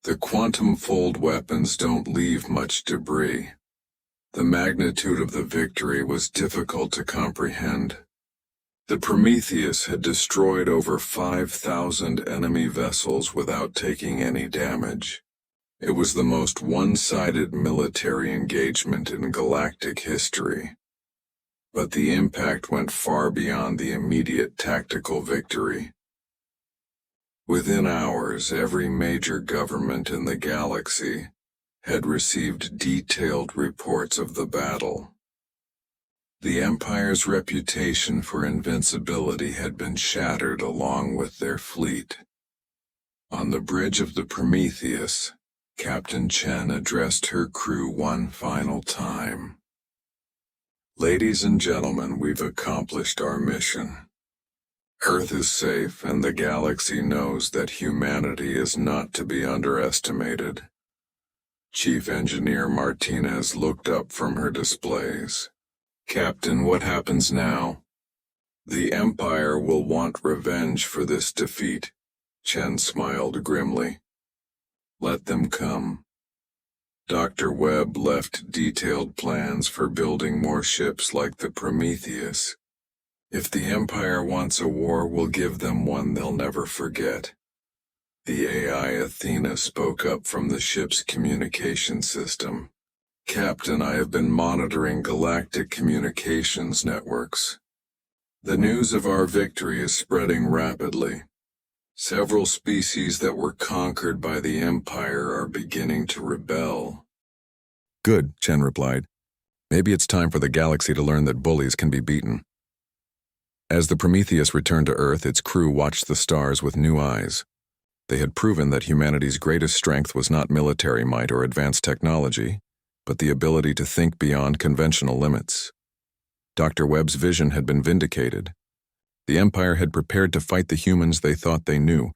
The quantum-fold weapons don't leave much debris. The magnitude of the victory was difficult to comprehend. The Prometheus had destroyed over 5,000 enemy vessels without taking any damage. It was the most one-sided military engagement in galactic history. But the impact went far beyond the immediate tactical victory. Within hours, every major government in the galaxy had received detailed reports of the battle. The Empire's reputation for invincibility had been shattered along with their fleet. On the bridge of the Prometheus, Captain Chen addressed her crew one final time. Ladies and gentlemen, we've accomplished our mission. Earth is safe, and the galaxy knows that humanity is not to be underestimated. Chief Engineer Martinez looked up from her displays. Captain, what happens now? The Empire will want revenge for this defeat, Chen smiled grimly. Let them come. Dr. Webb left detailed plans for building more ships like the Prometheus. If the Empire wants a war, we'll give them one they'll never forget. The AI Athena spoke up from the ship's communication system. Captain, I have been monitoring galactic communications networks. The news of our victory is spreading rapidly. Several species that were conquered by the Empire are beginning to rebel. Good, Chen replied. Maybe it's time for the galaxy to learn that bullies can be beaten. As the Prometheus returned to Earth, its crew watched the stars with new eyes. They had proven that humanity's greatest strength was not military might or advanced technology, but the ability to think beyond conventional limits. Dr. Webb's vision had been vindicated. The Empire had prepared to fight the humans they thought they knew,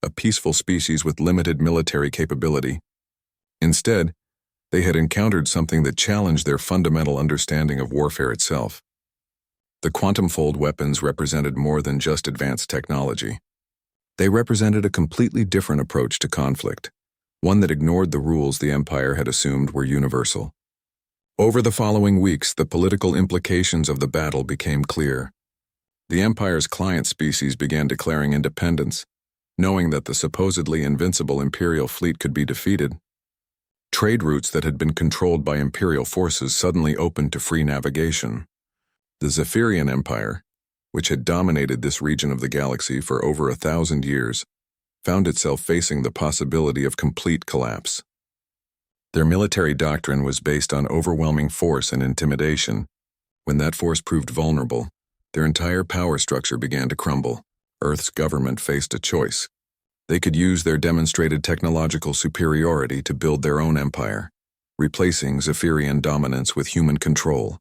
a peaceful species with limited military capability. Instead, they had encountered something that challenged their fundamental understanding of warfare itself. The quantum-fold weapons represented more than just advanced technology. They represented a completely different approach to conflict, one that ignored the rules the Empire had assumed were universal. Over the following weeks, the political implications of the battle became clear. The Empire's client species began declaring independence, knowing that the supposedly invincible Imperial fleet could be defeated. Trade routes that had been controlled by Imperial forces suddenly opened to free navigation. The Zephyrian Empire, which had dominated this region of the galaxy for over 1,000 years, found itself facing the possibility of complete collapse. Their military doctrine was based on overwhelming force and intimidation. When that force proved vulnerable, their entire power structure began to crumble. Earth's government faced a choice. They could use their demonstrated technological superiority to build their own empire, replacing Zephyrian dominance with human control.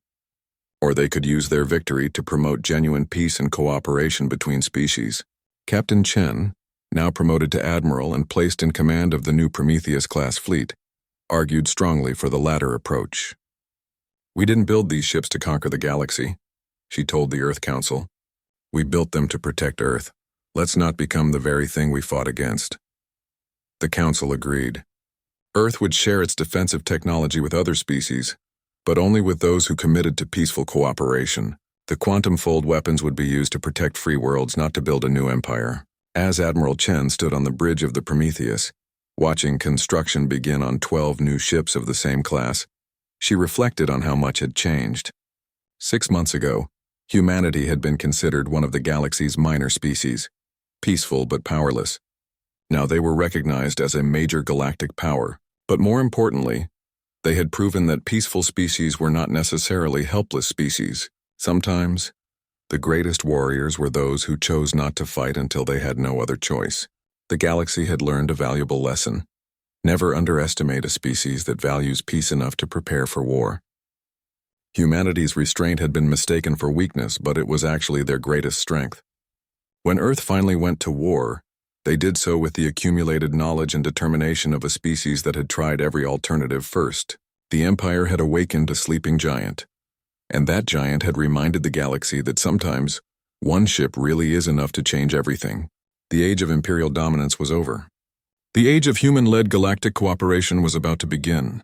Or they could use their victory to promote genuine peace and cooperation between species. Captain Chen, now promoted to admiral and placed in command of the new Prometheus-class fleet, argued strongly for the latter approach. "We didn't build these ships to conquer the galaxy," she told the Earth Council. "We built them to protect Earth. Let's not become the very thing we fought against." The Council agreed. Earth would share its defensive technology with other species, but only with those who committed to peaceful cooperation. The quantum-fold weapons would be used to protect free worlds, not to build a new empire. As Admiral Chen stood on the bridge of the Prometheus, watching construction begin on 12 new ships of the same class, she reflected on how much had changed. 6 months ago, humanity had been considered one of the galaxy's minor species, peaceful but powerless. Now they were recognized as a major galactic power, but more importantly, they had proven that peaceful species were not necessarily helpless species. Sometimes, the greatest warriors were those who chose not to fight until they had no other choice. The galaxy had learned a valuable lesson. Never underestimate a species that values peace enough to prepare for war. Humanity's restraint had been mistaken for weakness, but it was actually their greatest strength. When Earth finally went to war, they did so with the accumulated knowledge and determination of a species that had tried every alternative first. The Empire had awakened a sleeping giant, and that giant had reminded the galaxy that sometimes one ship really is enough to change everything. The age of Imperial dominance was over. The age of human-led galactic cooperation was about to begin.